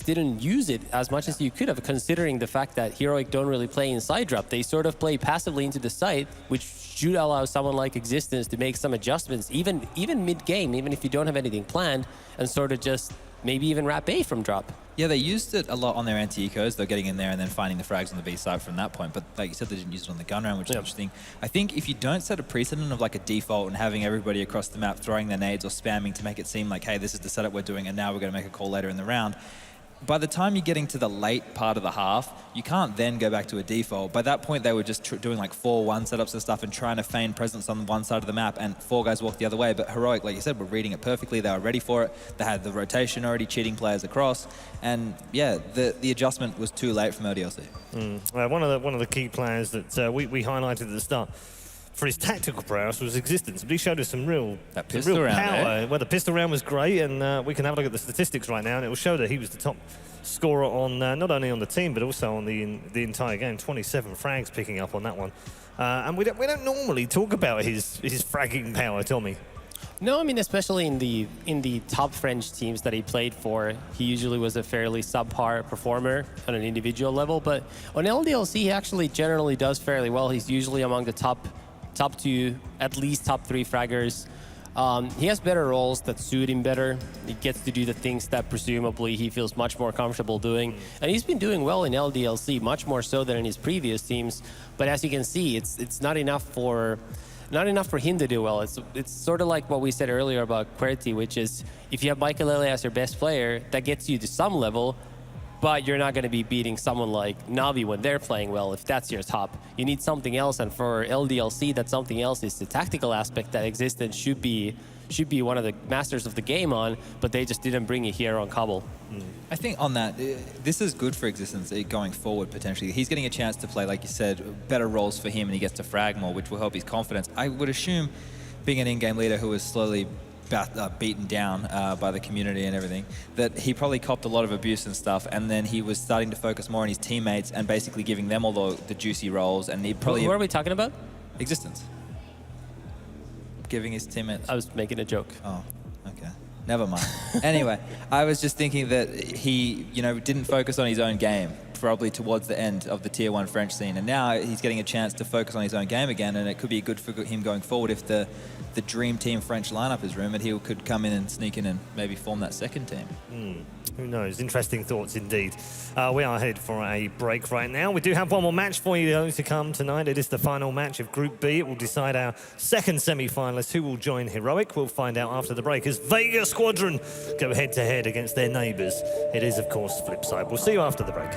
didn't use it as much as you could have, considering the fact that Heroic don't really play inside drop. They sort of play passively into the site, which should allow someone like Existence to make some adjustments, even mid-game, even if you don't have anything planned, and sort of just maybe even wrap A from drop. Yeah, they used it a lot on their anti-ecos. They're getting in there and then finding the frags on the B side from that point. But like you said, they didn't use it on the gun round, which is interesting. I think if you don't set a precedent of like a default and having everybody across the map throwing their nades or spamming to make it seem like, hey, this is the setup we're doing and now we're going to make a call later in the round, by the time you're getting to the late part of the half, you can't then go back to a default. By that point, they were just doing like 4-1 setups and stuff and trying to feign presence on one side of the map, and 4 guys walked the other way. But Heroic, like you said, were reading it perfectly. They were ready for it. They had the rotation already, cheating players across. And yeah, the adjustment was too late from LDLC. One of the key players that we highlighted at the start for his tactical prowess was Existence, but he showed us some real pistol round, power. Well, the pistol round was great, and we can have a look at the statistics right now, and it will show that he was the top scorer on not only on the team but also on the entire game. 27 frags picking up on that one, and we don't normally talk about his fragging power, Tommy. No, I mean, especially in the top French teams that he played for, he usually was a fairly subpar performer on an individual level. But on LDLC, he actually generally does fairly well. He's usually among the top 2, at least top 3 fraggers. He has better roles that suit him better. He gets to do the things that presumably he feels much more comfortable doing. And he's been doing well in LDLC, much more so than in his previous teams. But as you can see, it's not enough for him to do well. It's sort of like what we said earlier about QWERTY, which is if you have Michael as your best player, that gets you to some level, but you're not going to be beating someone like Navi when they're playing well, if that's your top. You need something else, and for LDLC, that something else is the tactical aspect that Existence should be one of the masters of the game on, but they just didn't bring it here on Cobble. I think on that, this is good for Existence going forward, potentially. He's getting a chance to play, like you said, better roles for him, and he gets to frag more, which will help his confidence. I would assume, being an in-game leader who was slowly beaten down by the community and everything, that he probably copped a lot of abuse and stuff, and then he was starting to focus more on his teammates and basically giving them all the juicy roles, and he probably... Who are we talking about? Existence. Giving his teammates... I was making a joke. Oh, okay. Never mind. Anyway, I was just thinking that he, didn't focus on his own game, probably towards the end of the Tier 1 French scene, and now he's getting a chance to focus on his own game again, and it could be good for him going forward if the Dream Team French lineup is rumoured. He could come in and sneak in and maybe form that second team. Who knows? Interesting thoughts indeed. We are headed for a break right now. We do have one more match for you though to come tonight. It is the final match of Group B. It will decide our second semi-finalist who will join Heroic. We'll find out after the break as Vega Squadron go head-to-head against their neighbours. It is, of course, Flipside. We'll see you after the break.